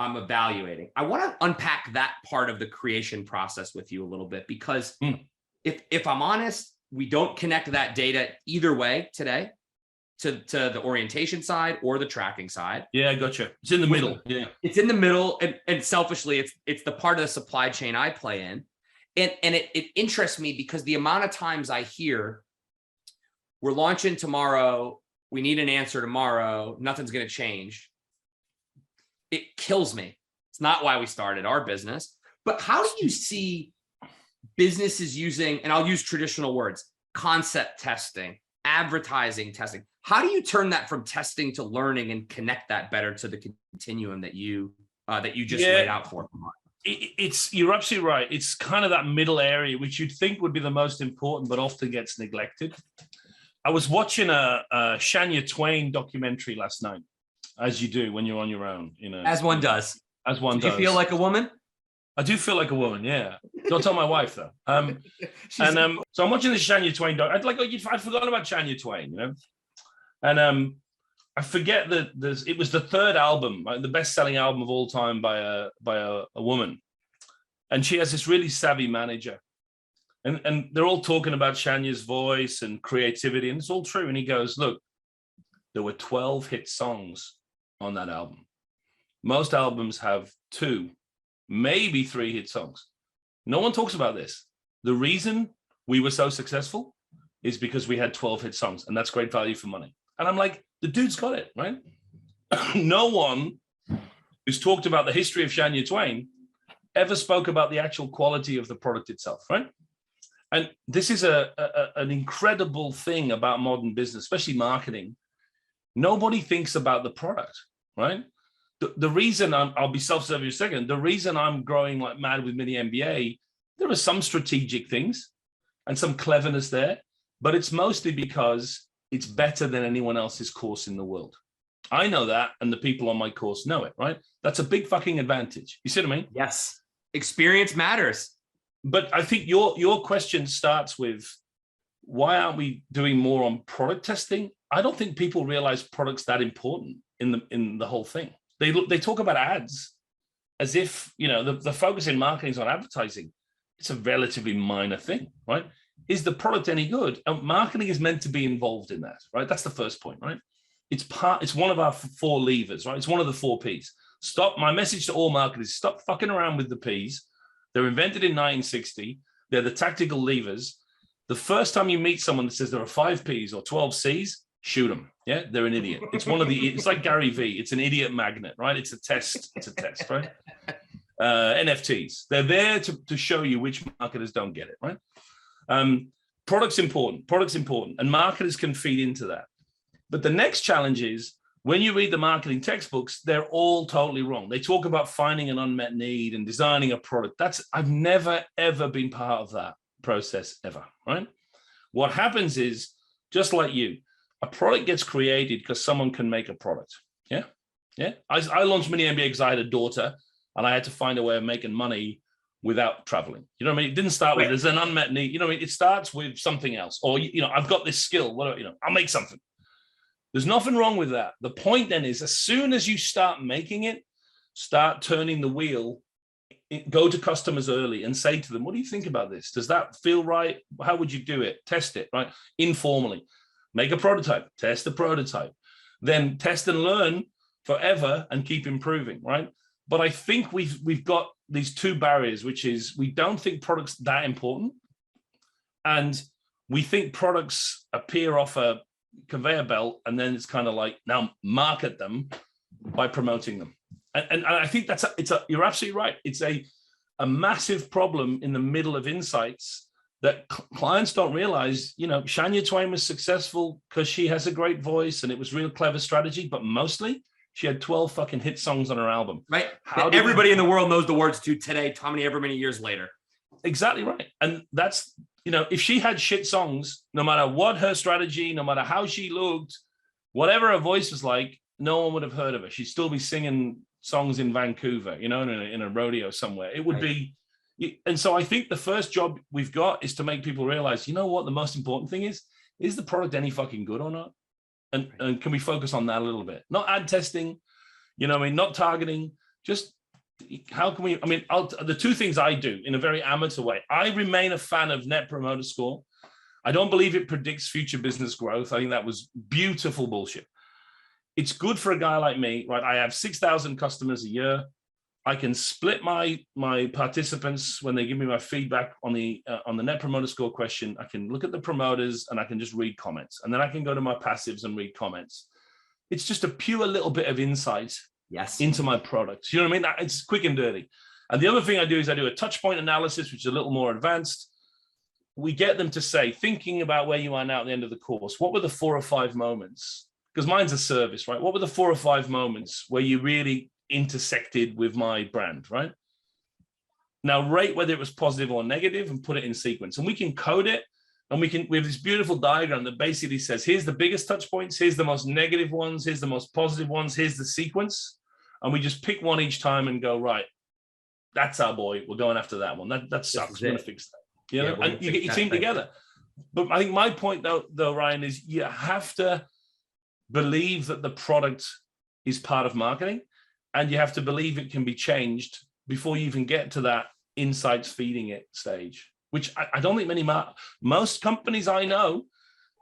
I'm evaluating. I want to unpack that part of the creation process with you a little bit, because if I'm honest, we don't connect that data either way today to the orientation side or the tracking side. Yeah, I gotcha. It's in the middle. Yeah. It's in the middle. And selfishly, it's the part of the supply chain I play in. And it interests me because the amount of times I hear, we're launching tomorrow, we need an answer tomorrow, nothing's going to change. It kills me. It's not why we started our business. But how do you see businesses using, and I'll use traditional words, concept testing, advertising testing? How do you turn that from testing to learning and connect that better to the continuum that you just laid out for? You're absolutely right. It's kind of that middle area, which you'd think would be the most important, but often gets neglected. I was watching a Shania Twain documentary last night, as you do when you're on your own. As one does. As one does. Do you feel like a woman? I do feel like a woman, yeah. Don't tell my wife though. So I'm watching the Shania Twain doc. I'd forgotten about Shania Twain, and I forget that it was the third album, the best-selling album of all time by a woman, and she has this really savvy manager, and they're all talking about Shania's voice and creativity, and it's all true. And he goes, "Look, there were 12 hit songs on that album. Most albums have 2, maybe 3 hit songs. No one talks about this. The reason we were so successful is because we had 12 hit songs, and that's great value for money." And I'm like, the dude's got it, right? No one who's talked about the history of Shania Twain ever spoke about the actual quality of the product itself, right? And this is an incredible thing about modern business, especially marketing. Nobody thinks about the product, right? The reason I'll be self-serving in a second, the reason I'm growing like mad with Mini MBA, there are some strategic things and some cleverness there, but it's mostly because it's better than anyone else's course in the world. I know that, and the people on my course know it, right? That's a big fucking advantage. You see what I mean? Yes. Experience matters. But I think your question starts with, why aren't we doing more on product testing? I don't think people realize product's that important in the whole thing. They talk about ads as if, the focus in marketing is on advertising. It's a relatively minor thing, right? Is the product any good? And marketing is meant to be involved in that, right? That's the first point, right? It's one of our 4 levers, right? It's one of the 4 Ps. My message to all marketers, stop fucking around with the Ps. They're invented in 1960. They're the tactical levers. The first time you meet someone that says there are 5 Ps or 12 Cs, shoot them. Yeah, they're an idiot. It's like Gary V. It's an idiot magnet, right? It's a test, right? NFTs. They're there to show you which marketers don't get it, right? Product's important, and marketers can feed into that. But the next challenge is, when you read the marketing textbooks, they're all totally wrong. They talk about finding an unmet need and designing a product. I've never, ever been part of that process ever, right? What happens is, just like you, a product gets created because someone can make a product. Yeah. I launched Mini MBA because I had a daughter and I had to find a way of making money without traveling. You know what I mean? It didn't start with, there's an unmet need. You know what I mean? It starts with something else. Or, I've got this skill. I'll make something. There's nothing wrong with that. The point then is, as soon as you start making it, start turning the wheel, go to customers early and say to them, what do you think about this? Does that feel right? How would you do it? Test it, right? Informally. Make a prototype, test the prototype, then test and learn forever and keep improving, right? But I think we've got these 2 barriers, which is, we don't think products that important, and we think products appear off a conveyor belt, and then it's kind of like, now market them by promoting them. And I think you're absolutely right. It's a massive problem in the middle of insights that clients don't realize. Shania Twain was successful because she has a great voice and it was real clever strategy, but mostly she had 12 fucking hit songs on her album. Right. Everybody in the world knows the words to today, however many years later. Exactly right. And that's, if she had shit songs, no matter what her strategy, no matter how she looked, whatever her voice was like, no one would have heard of her. She'd still be singing songs in Vancouver, in a rodeo somewhere. It would be. And so I think the first job we've got is to make people realize, what the most important thing is the product any fucking good or not? And can we focus on that a little bit? Not ad testing, not targeting, just how can we, I mean, the two things I do in a very amateur way, I remain a fan of Net Promoter Score. I don't believe it predicts future business growth. I think that was beautiful bullshit. It's good for a guy like me, right? I have 6,000 customers a year. I can split my participants when they give me my feedback on the Net Promoter Score question. I can look at the promoters and I can just read comments, and then I can go to my passives and read comments. It's just a pure little bit of insight into my product. You know what I mean? It's quick and dirty. And the other thing I do is I do a touch point analysis, which is a little more advanced. We get them to say, thinking about where you are now at the end of the course, what were the 4 or 5 moments? Because mine's a service, right? What were the 4 or 5 moments where you really intersected with my brand, right? Now rate whether it was positive or negative and put it in sequence. And we can code it, and we have this beautiful diagram that basically says, here's the biggest touch points, here's the most negative ones, here's the most positive ones, here's the sequence. And we just pick one each time and go, right, that's our boy. We're going after that one. That sucks. We're going to fix that. You know, and you get your team together. But I think my point though, Ryan, is you have to believe that the product is part of marketing, and you have to believe it can be changed before you even get to that insights feeding it stage, which I don't think most companies I know,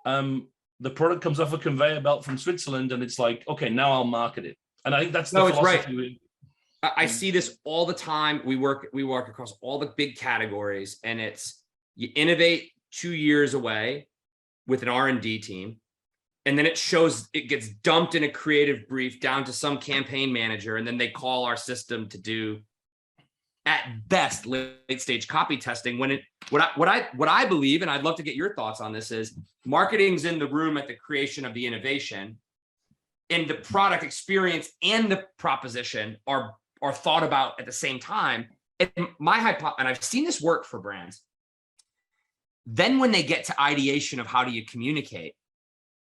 the product comes off a conveyor belt from Switzerland and it's like, okay, now I'll market it. And I think that's the philosophy. Right. I see this all the time. We work across all the big categories, and it's you innovate 2 years away with an R&D team, and then it gets dumped in a creative brief down to some campaign manager, and then they call our system to do, at best, late stage copy testing. What I believe, and I'd love to get your thoughts on this, is marketing's in the room at the creation of the innovation, and the product experience and the proposition are thought about at the same time. And and I've seen this work for brands. Then when they get to ideation of how do you communicate,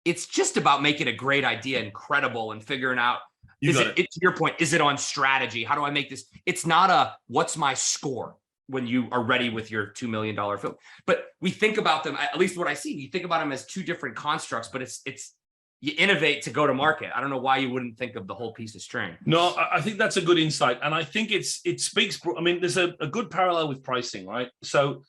it's just about making a great idea and credible and figuring out, to your point, is it on strategy? How do I make this? It's not what's my score when you are ready with your $2 million film. But we think about them, at least what I see, you think about them as two different constructs, but it's you innovate to go to market. I don't know why you wouldn't think of the whole piece of string. No, I think that's a good insight. And I think it speaks, I mean, there's a good parallel with pricing, right? So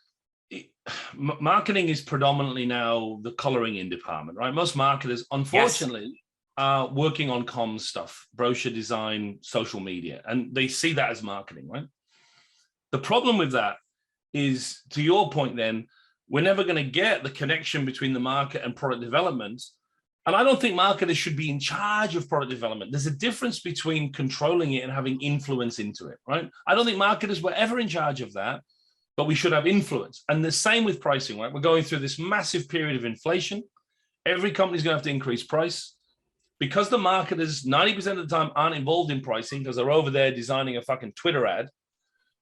marketing is predominantly now the coloring in department, right? Most marketers, unfortunately, are working on comms stuff, brochure design, social media, and they see that as marketing, right? The problem with that is, to your point then, we're never going to get the connection between the market and product development. And I don't think marketers should be in charge of product development. There's a difference between controlling it and having influence into it, right? I don't think marketers were ever in charge of that, but we should have influence. And the same with pricing, right? We're going through this massive period of inflation. Every company's going to have to increase price. Because the marketers 90% of the time aren't involved in pricing because they're over there designing a fucking Twitter ad,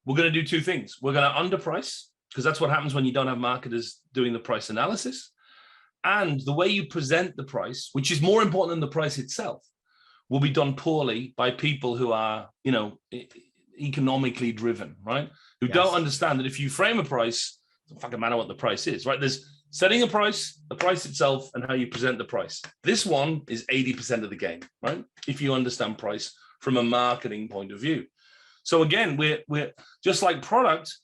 we're going to do two things. We're going to underprice, because that's what happens when you don't have marketers doing the price analysis. And the way you present the price, which is more important than the price itself, will be done poorly by people who are, economically driven, right? Who don't understand that if you frame a price, it doesn't fucking matter what the price is, right? There's setting a price, the price itself, and how you present the price. This one is 80% of the game, right? If you understand price from a marketing point of view. So again, we're just like product.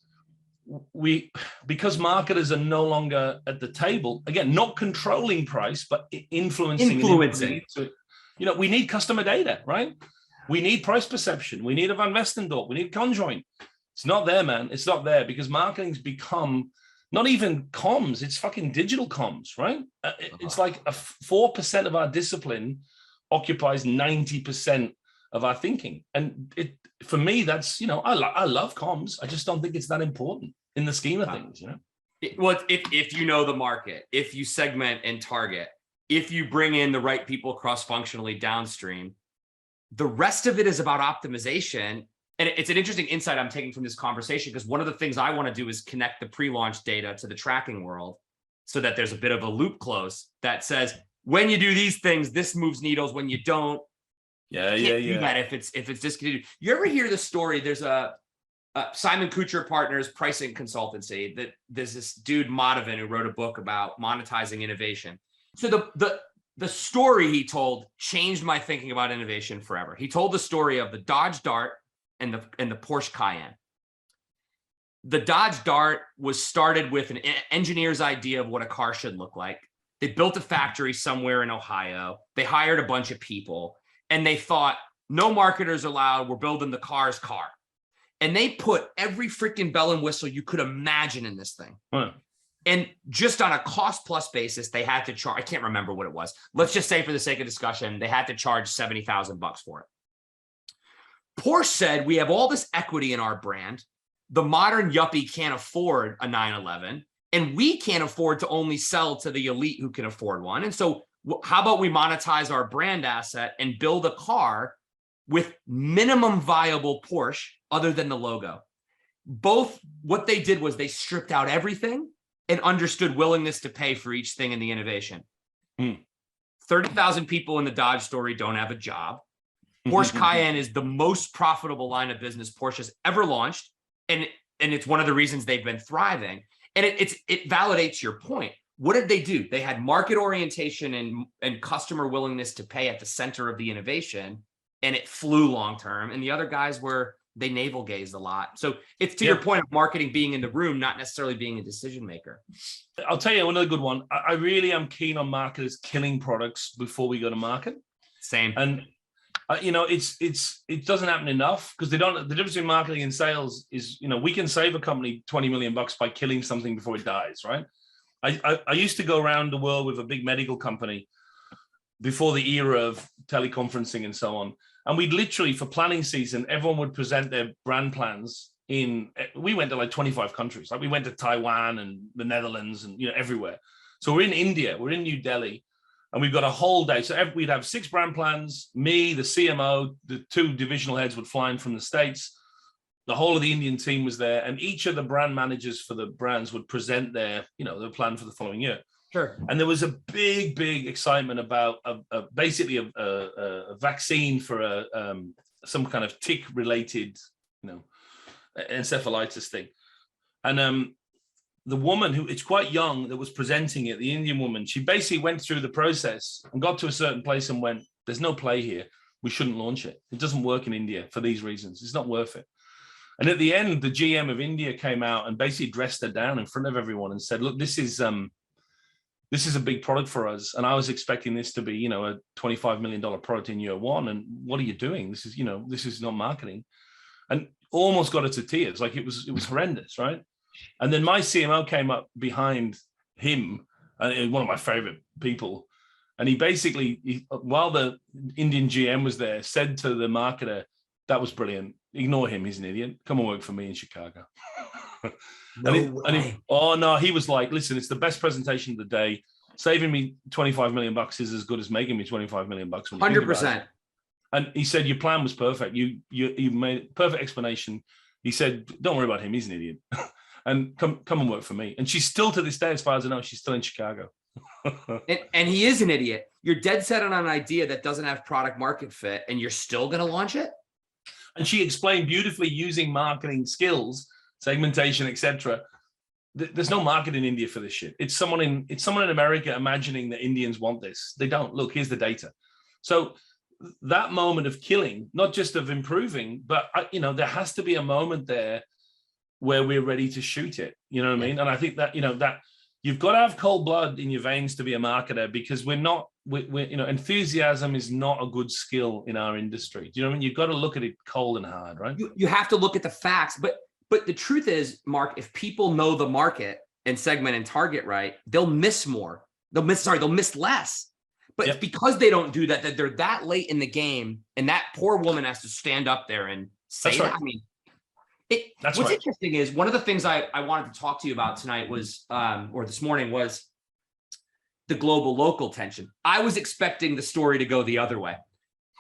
Because marketers are no longer at the table, again, not controlling price, but influencing. We need customer data, right? We need price perception. We need a Van Westendorp. We need Conjoint. It's not there, man. It's not there, because marketing's become not even comms. It's fucking digital comms, right? It's like 4% of our discipline occupies 90% of our thinking. And for me, that's, I love comms. I just don't think it's that important in the scheme of things, Well, if you know the market, if you segment and target, if you bring in the right people cross-functionally downstream, the rest of it is about optimization. And it's an interesting insight I'm taking from this conversation, because one of the things I want to do is connect the pre-launch data to the tracking world so that there's a bit of a loop close that says, when you do these things, this moves needles. When you don't, do that if it's discontinued. You ever hear the story? There's a Simon Kucher Partners pricing consultancy that there's this dude Madhavan who wrote a book about monetizing innovation. So the story he told changed my thinking about innovation forever. He told the story of the Dodge Dart and the Porsche Cayenne. The Dodge Dart was started with an engineer's idea of what a car should look like. They built a factory somewhere in Ohio. They hired a bunch of people, and they thought, no marketers allowed. We're building the car's car. And they put every freaking bell and whistle you could imagine in this thing. Huh. And just on a cost plus basis, they had to charge, I can't remember what it was. Let's just say for the sake of discussion, they had to charge $70,000 for it. Porsche said, we have all this equity in our brand. The modern yuppie can't afford a 911, and we can't afford to only sell to the elite who can afford one. And so how about we monetize our brand asset and build a car with minimum viable Porsche other than the logo? Both, what they did was they stripped out everything and understood willingness to pay for each thing in the innovation. 30,000 people in the Dodge story don't have a job. Porsche Cayenne is the most profitable line of business Porsche has ever launched. And it's one of the reasons they've been thriving. And it validates your point. What did they do? They had market orientation and customer willingness to pay at the center of the innovation, and it flew long term. And the other guys they navel gazed a lot. So it's to your point of marketing being in the room, not necessarily being a decision maker. I'll tell you another good one. I really am keen on marketers killing products before we go to market. Same. And it doesn't happen enough because the difference between marketing and sales is, we can save a company $20 million by killing something before it dies, right? I used to go around the world with a big medical company before the era of teleconferencing and so on. And we'd literally, for planning season, everyone would present their brand plans we went to like 25 countries. Like we went to Taiwan and the Netherlands and, everywhere. So we're in India, we're in New Delhi. And we've got a whole day. So we'd have 6 brand plans. Me, the CMO, the 2 divisional heads would fly in from the States. The whole of the Indian team was there. And each of the brand managers for the brands would present their plan for the following year. Sure. And there was a big excitement about basically a vaccine for some kind of tick-related, encephalitis thing. And the woman it's quite young that was presenting it, the Indian woman, she basically went through the process and got to a certain place and went, there's no play here. We shouldn't launch it. It doesn't work in India for these reasons. It's not worth it. And at the end, the GM of India came out and basically dressed her down in front of everyone and said, look, this is a big product for us. And I was expecting this to be, a $25 million product in year 1. And what are you doing? This is not marketing. And almost got her to tears. Like it was horrendous, right? And then my CMO came up behind him, one of my favorite people. And he basically, while the Indian GM was there, said to the marketer, that was brilliant. Ignore him. He's an idiot. Come and work for me in Chicago. He was like, listen, it's the best presentation of the day. Saving me $25 million is as good as making me $25 million. 100%. And he said, your plan was perfect. You made perfect explanation. He said, don't worry about him. He's an idiot. And come and work for me. And she's still, to this day, as far as I know, she's still in Chicago. and he is an idiot. You're dead set on an idea that doesn't have product market fit, and you're still going to launch it? And she explained beautifully using marketing skills, segmentation, etc. There's no market in India for this shit. It's someone in America imagining that Indians want this. They don't. Look, here's the data. So that moment of killing, not just of improving, but there has to be a moment there where we're ready to shoot it. You know what I mean? And I think that, that you've got to have cold blood in your veins to be a marketer, because enthusiasm is not a good skill in our industry. Do you know what I mean? You've got to look at it cold and hard, right? You have to look at the facts, but the truth is, Mark, if people know the market and segment and target right, they'll miss more. They'll miss less. But it's because they don't do that they're that late in the game, and that poor woman has to stand up there and say That's that. right. I mean, That's what's right. interesting is one of the things I wanted to talk to you about tonight was, or this morning, was the global local tension. I was expecting the story to go the other way.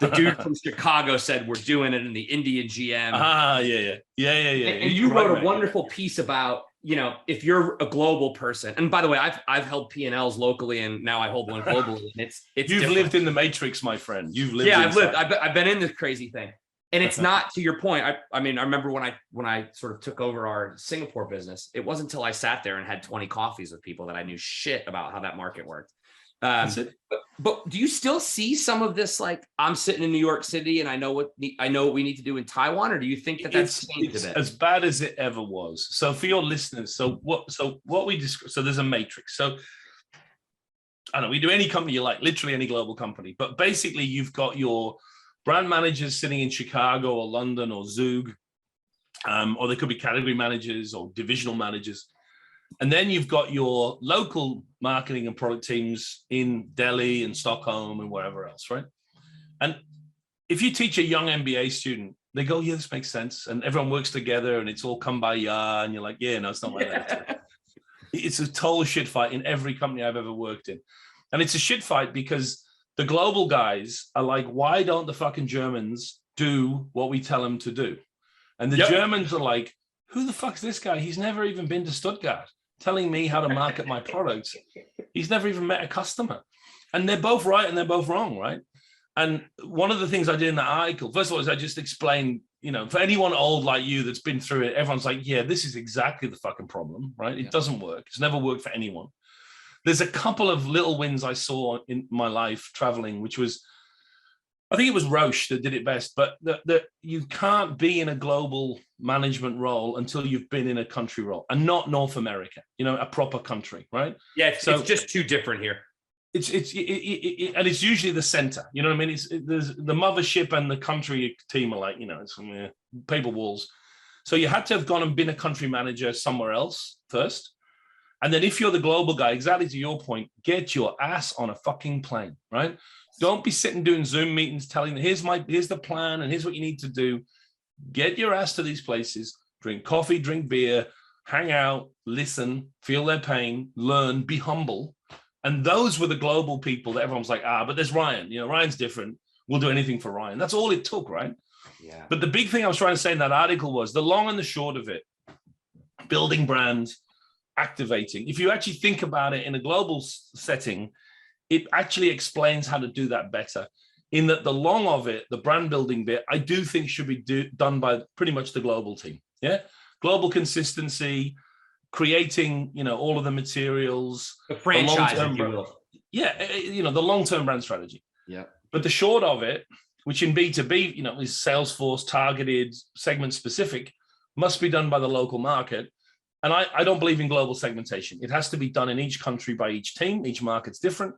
The dude from Chicago said, we're doing it in the Indian GM. Yeah. And you wrote a wonderful piece about, if you're a global person, and by the way, I've held P&Ls locally, and now I hold one globally. And it's You've different. lived in the matrix, my friend. You've lived. Yeah, inside. I've been in this crazy thing. And it's not, to your point. I mean, I remember when I sort of took over our Singapore business, it wasn't until I sat there and had 20 coffees with people that I knew shit about how that market worked. That's it. But do you still see some of this? Like, I'm sitting in New York City and I know what we need to do in Taiwan, or do you think that that's changed a bit? As bad as it ever was. So for your listeners, so what we describe, so there's a matrix. So I don't know, we do any company you like, literally any global company, but basically you've got your brand managers sitting in Chicago or London or Zug, or they could be category managers or divisional managers. And then you've got your local marketing and product teams in Delhi and Stockholm and wherever else, right? And if you teach a young MBA student, they go, yeah, this makes sense. And everyone works together and it's all kumbaya. And you're like, yeah, no, it's not like that. It's a total shit fight in every company I've ever worked in. And it's a shit fight because the global guys are like, why don't the fucking Germans do what we tell them to do? And the Germans are like, who the fuck's this guy? He's never even been to Stuttgart telling me how to market my products. He's never even met a customer. And they're both right and they're both wrong, right? And one of the things I did in that article, first of all, is I just explained, you know, for anyone old like you that's been through it, everyone's like, yeah, this is exactly the fucking problem, right? It doesn't work. It's never worked for anyone. There's a couple of little wins I saw in my life traveling, which was, I think it was Roche that did it best, but you can't be in a global management role until you've been in a country role, and not North America, you know, a proper country, right? Yeah, it's just too different here. And it's usually the center, you know what I mean? There's the mothership and the country team are like, you know, it's paper walls. So you had to have gone and been a country manager somewhere else first. And then if you're the global guy, exactly to your point, get your ass on a fucking plane, right? Don't be sitting doing Zoom meetings telling them, here's the plan and here's what you need to do. Get your ass to these places, drink coffee, drink beer, hang out, listen, feel their pain, learn, be humble. And those were the global people that everyone's like, but there's Ryan. You know, Ryan's different. We'll do anything for Ryan. That's all it took, right? Yeah. But the big thing I was trying to say in that article was the long and the short of it, building brands, activating. If you actually think about it in a global setting, it actually explains how to do that better. In that the long of it, the brand building bit, I do think should be done by pretty much the global team. Yeah, global consistency, creating, you know, all of the materials, the franchise, if you will. Yeah, you know, the long-term brand strategy. Yeah. But the short of it, which in B2B, you know, is Salesforce targeted, segment specific, must be done by the local market. And I don't believe in global segmentation. It has to be done in each country by each team. Each market's different.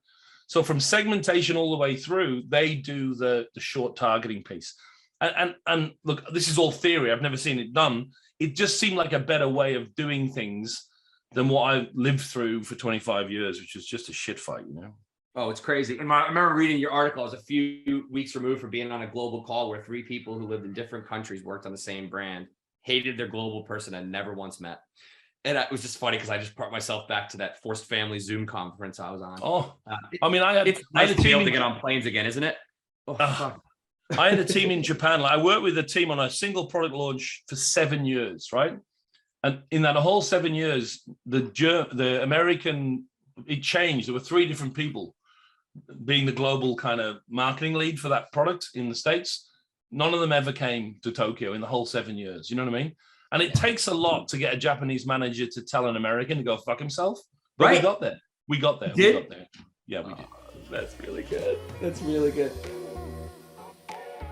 So from segmentation all the way through, they do the short targeting piece. And look, this is all theory. I've never seen it done. It just seemed like a better way of doing things than what I lived through for 25 years, which was just a shit fight, you know? Oh, it's crazy. And I remember reading your article. I was a few weeks removed from being on a global call where 3 people who lived in different countries worked on the same brand, hated their global person and never once met. And it was just funny because I just brought myself back to that forced family Zoom conference I was on. Oh, I mean, it's nice to be able to get on planes again, isn't it? Oh, fuck. I had a team in Japan. I worked with a team on a single product launch for 7 years, right? And in that whole 7 years, the American, it changed. There were 3 different people being the global kind of marketing lead for that product in the States. None of them ever came to Tokyo in the whole 7 years. You know what I mean? And it takes a lot to get a Japanese manager to tell an American to go fuck himself. But right. We got there. We got there. Yeah, we did. That's really good. That's really good.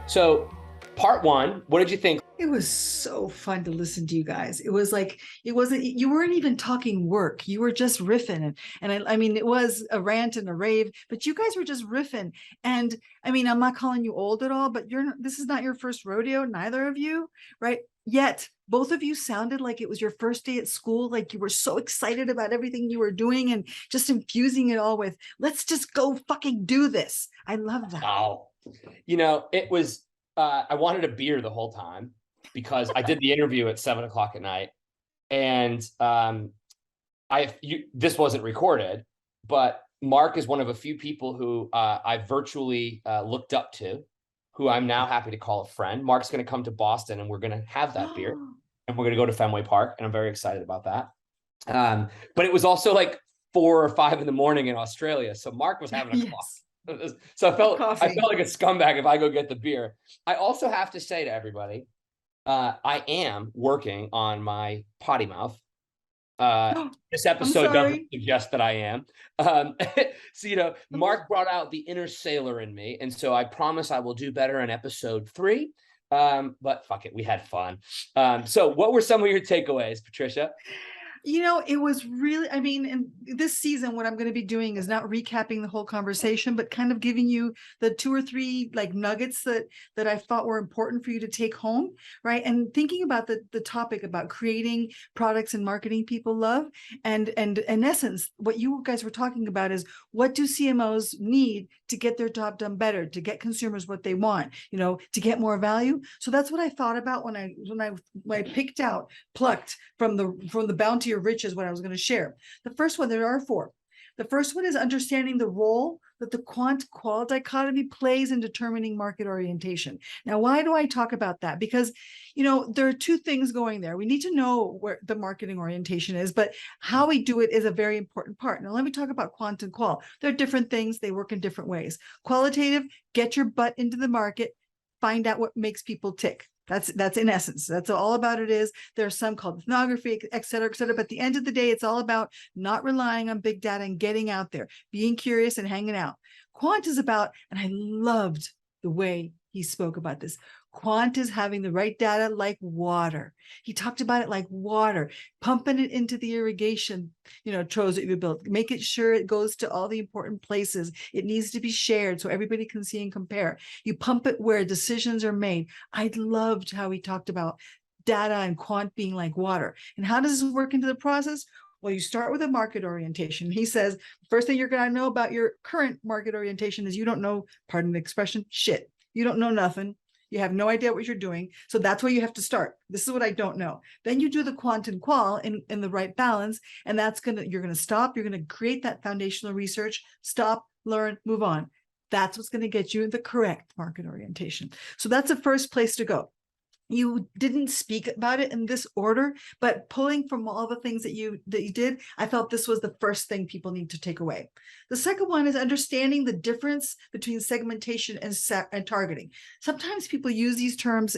So part 1, what did you think? It was so fun to listen to you guys. It was like, you weren't even talking work. You were just riffing. And I mean, it was a rant and a rave, but you guys were just riffing. And I mean, I'm not calling you old at all, but this is not your first rodeo, neither of you, right? Yet both of you sounded like it was your first day at school. Like you were so excited about everything you were doing and just infusing it all with, let's just go fucking do this. I love that. Oh, you know, it was, I wanted a beer the whole time because I did the interview at 7:00 at night, and this wasn't recorded, but Mark is one of a few people who I virtually looked up to, who I'm now happy to call a friend. Mark's going to come to Boston and we're going to have that beer, and we're going to go to Fenway Park, and I'm very excited about that. But it was also like 4 or 5 in the morning in Australia, so Mark was having a coffee. So I felt like a scumbag if I go get the beer. I also have to say to everybody, I am working on my potty mouth. This episode doesn't sorry. suggest that I am. So, Mark brought out the inner sailor in me. And so I promise I will do better in episode 3. But fuck it, we had fun. So what were some of your takeaways, Patricia? It was really, in this season, what I'm going to be doing is not recapping the whole conversation, but kind of giving you the 2 or 3 like nuggets that I thought were important for you to take home, right? And thinking about the topic about creating products and marketing people love. And in essence, what you guys were talking about is, what do CMOs need to get their job done better, to get consumers what they want, to get more value? So that's what I thought about when I plucked from the bounty of riches what I was going to share. The first one, there are 4. The first one is understanding the role that the quant-qual dichotomy plays in determining market orientation. Now, why do I talk about that? Because, there are 2 things going there. We need to know where the marketing orientation is, but how we do it is a very important part. Now, let me talk about quant and qual. They're different things. They work in different ways. Qualitative, get your butt into the market, find out what makes people tick. That's in essence, that's all about it is. There's some called ethnography, et cetera, et cetera. But at the end of the day, it's all about not relying on big data and getting out there, being curious and hanging out. Quant is about, and I loved the way he spoke about this. Quant is having the right data like water. He talked about it like water, pumping it into the irrigation, troves that you built. Make it sure it goes to all the important places. It needs to be shared so everybody can see and compare. You pump it where decisions are made. I loved how he talked about data and quant being like water. And how does this work into the process? Well, you start with a market orientation. He says, first thing you're going to know about your current market orientation is you don't know, pardon the expression, shit. You don't know nothing. You have no idea what you're doing. So that's where you have to start. This is what I don't know. Then you do the quant and qual in the right balance. And you're going to stop. You're going to create that foundational research, stop, learn, move on. That's what's going to get you the correct market orientation. So that's the first place to go. You didn't speak about it in this order, but pulling from all the things that you did, I felt this was the first thing people need to take away. The second one is understanding the difference between segmentation and targeting. Sometimes people use these terms,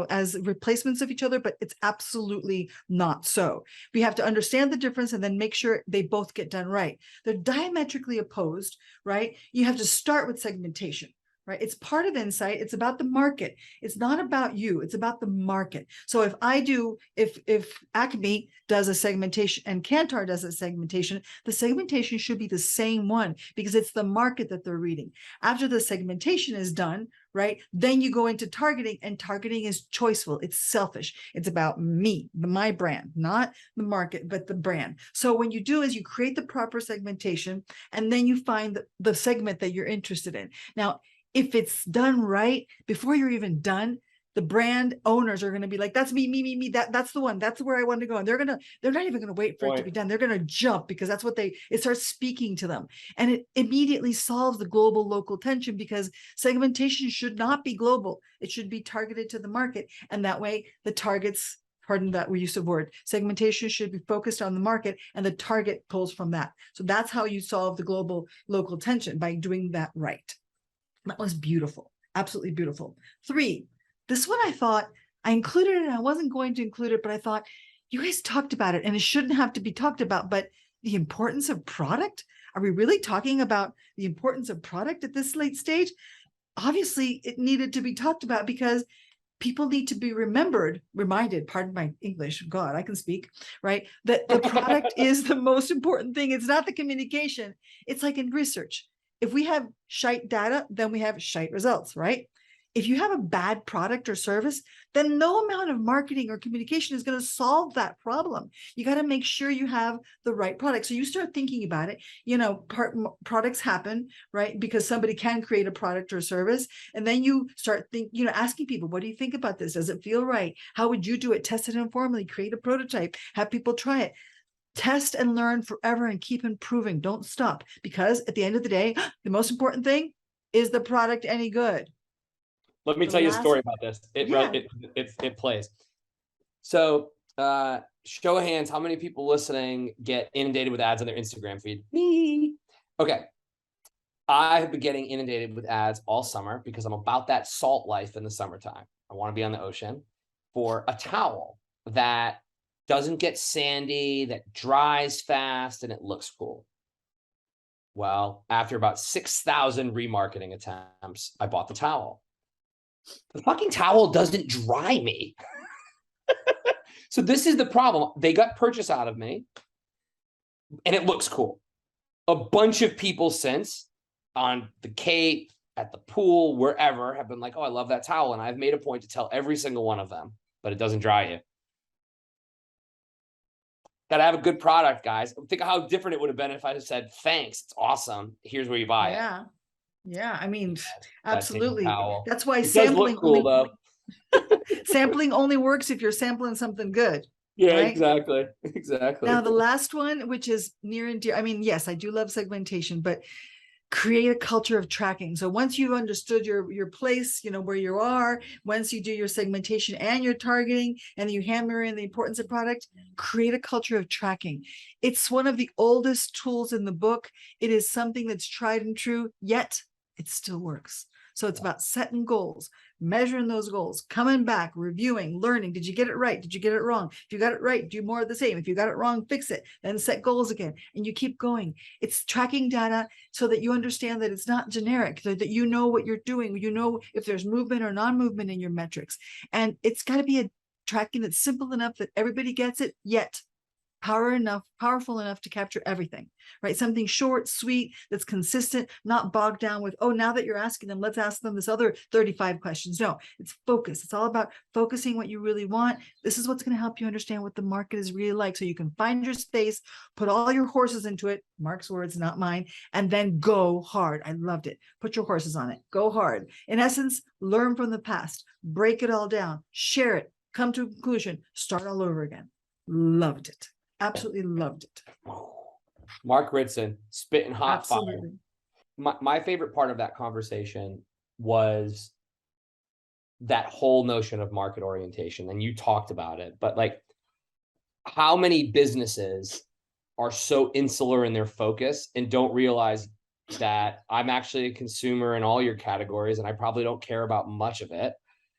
as replacements of each other, but it's absolutely not so. We have to understand the difference and then make sure they both get done right. They're diametrically opposed, right? You have to start with segmentation. Right? It's part of insight. It's about the market. It's not about you. It's about the market. So if Acme does a segmentation and Kantar does a segmentation, the segmentation should be the same one because it's the market that they're reading. After the segmentation is done, right, then you go into targeting, and targeting is choiceful. It's selfish. It's about me, my brand, not the market, but the brand. So when you do is you create the proper segmentation, and then you find the segment that you're interested in. Now, if it's done right, before you're even done, the brand owners are going to be like, that's me, that's the one, that's where I want to go. And they're not even going to wait for it to be done. They're going to jump because that's what it starts speaking to them. And it immediately solves the global local tension because segmentation should not be global. It should be targeted to the market. And that way the targets, pardon that use of word, segmentation should be focused on the market and the target pulls from that. So that's how you solve the global local tension, by doing that right. That was beautiful. Absolutely beautiful. 3, this one I thought I included it and I wasn't going to include it, but I thought you guys talked about it and it shouldn't have to be talked about, but the importance of product. Are we really talking about the importance of product at this late stage? Obviously it needed to be talked about because people need to be reminded, pardon my English, God, I can speak, right? That the product is the most important thing. It's not the communication. It's like in research. If we have shite data, then we have shite results, right? If you have a bad product or service, then no amount of marketing or communication is going to solve that problem. You got to make sure you have the right product. So you start thinking about it, products happen, right? Because somebody can create a product or service. And then you start asking people, what do you think about this? Does it feel right? How would you do it? Test it informally, create a prototype, have people try it. Test and learn forever and keep improving. Don't stop, because at the end of the day, the most important thing is the product any good. Let me tell you a story about this. It plays. So show of hands, how many people listening get inundated with ads on their Instagram feed? Me. Okay. I have been getting inundated with ads all summer because I'm about that salt life in the summertime. I want to be on the ocean for a towel that doesn't get sandy, that dries fast, and it looks cool. Well, after about 6,000 remarketing attempts, I bought the towel. The fucking towel doesn't dry me. So this is the problem. They got purchase out of me, and it looks cool. A bunch of people since on the Cape, at the pool, wherever, have been like, oh, I love that towel. And I've made a point to tell every single one of them, but it doesn't dry you. Gotta have a good product, guys. Think of how different it would have been if I had said, thanks, it's awesome. Here's where you buy it. Yeah. Yeah. I mean, That same absolutely. towel. That's why It does sampling look cool, only, though. sampling only works if you're sampling something good. Yeah, right? exactly. Exactly. Now, the last one, which is near and dear, I mean, yes, I do love segmentation, but create a culture of tracking. So once you've understood your place, you know, where you are, once you do your segmentation and your targeting, and you hammer in the importance of product, create a culture of tracking. It's one of the oldest tools in the book. It is something that's tried and true, yet it still works. So it's about setting goals, measuring those goals, coming back, reviewing, learning. Did you get it right? Did you get it wrong? If you got it right, do more of the same. If you got it wrong, fix it, then set goals again. And you keep going. It's tracking data so that you understand that it's not generic, that you know what you're doing. You know if there's movement or non-movement in your metrics. And it's got to be a tracking that's simple enough that everybody gets it, yet powerful enough to capture everything, right? Something short, sweet, that's consistent, not bogged down with, oh, now that you're asking them, let's ask them this other 35 questions. No, it's focus. It's all about focusing what you really want. This is what's going to help you understand what the market is really like. So you can find your space, put all your horses into it, Mark's words, not mine, and then go hard. I loved it. Put your horses on it. Go hard. In essence, learn from the past, break it all down, share it, come to a conclusion, start all over again. Loved it. Absolutely loved it. Mark Ritson, spitting hot Absolutely. fire. My favorite part of that conversation was that whole notion of market orientation. And you talked about it, but like, how many businesses are so insular in their focus and don't realize that I'm actually a consumer in all your categories and I probably don't care about much of it.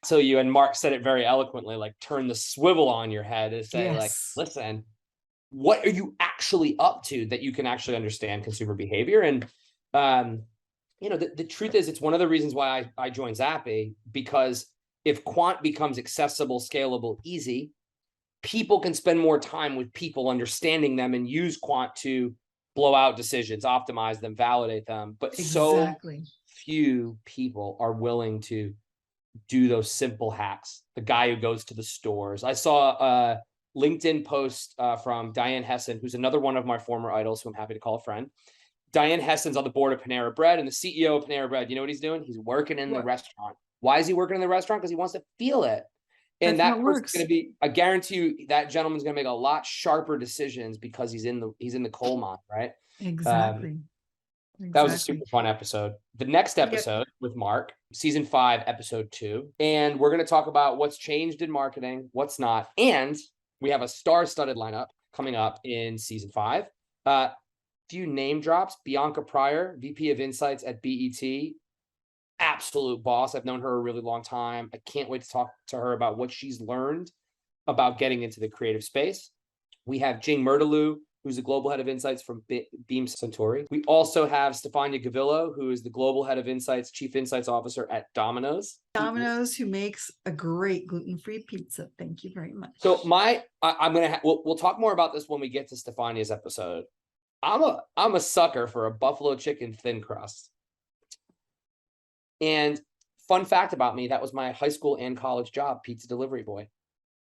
So you and Mark said it very eloquently, like turn the swivel on your head and say, like, Yes. listen, what are you actually up to that you can actually understand consumer behavior? And, you know, the truth is, it's one of the reasons why I joined Zappy, because if quant becomes accessible, scalable, easy, people can spend more time with people understanding them and use quant to blow out decisions, optimize them, validate them. But Exactly. so few people are willing to do those simple hacks. The guy who goes to the stores. I saw a LinkedIn post from Diane Hessen, who's another one of my former idols, who I'm happy to call a friend. Diane Hessen's on the board of Panera Bread, and the CEO of Panera Bread, you know what he's doing? He's working in the restaurant. Why is he working in the restaurant? Because he wants to feel it. And That's how that it person's works. going to be, I guarantee you, that gentleman's going to make a lot sharper decisions because he's in the coal mine, right? Exactly. That was a super fun episode. The next episode with Mark, season 5, episode 2. And we're going to talk about what's changed in marketing, what's not. And we have a star-studded lineup coming up in season 5. Few name drops. Bianca Pryor, VP of Insights at BET. Absolute boss. I've known her a really long time. I can't wait to talk to her about what she's learned about getting into the creative space. We have Jing Murtalou, who's the global head of insights from Beam Centauri. We also have Stefania Gavillo, who is the global head of insights, chief insights officer at Domino's. Domino's, who makes a great gluten-free pizza. Thank you very much. So we'll talk more about this when we get to Stefania's episode. I'm a sucker for a buffalo chicken thin crust. And fun fact about me, that was my high school and college job, pizza delivery boy.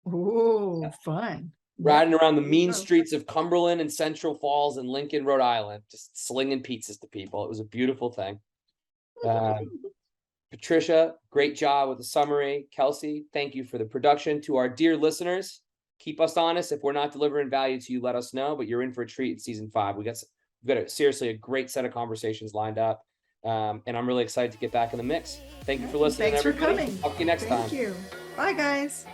Oh, fun. Riding around the There you mean go. streets of Cumberland and Central Falls and Lincoln, Rhode Island, just slinging pizzas to people. It was a beautiful thing. Patricia, great job with the summary. Kelsey, thank you for the production. To our dear listeners, keep us honest. If we're not delivering value to you, let us know, but you're in for a treat in season 5. We've got seriously a great set of conversations lined up. And I'm really excited to get back in the mix. Thank you for listening. Thanks for everybody. coming. Talk to you next time. Thank you. Bye, guys.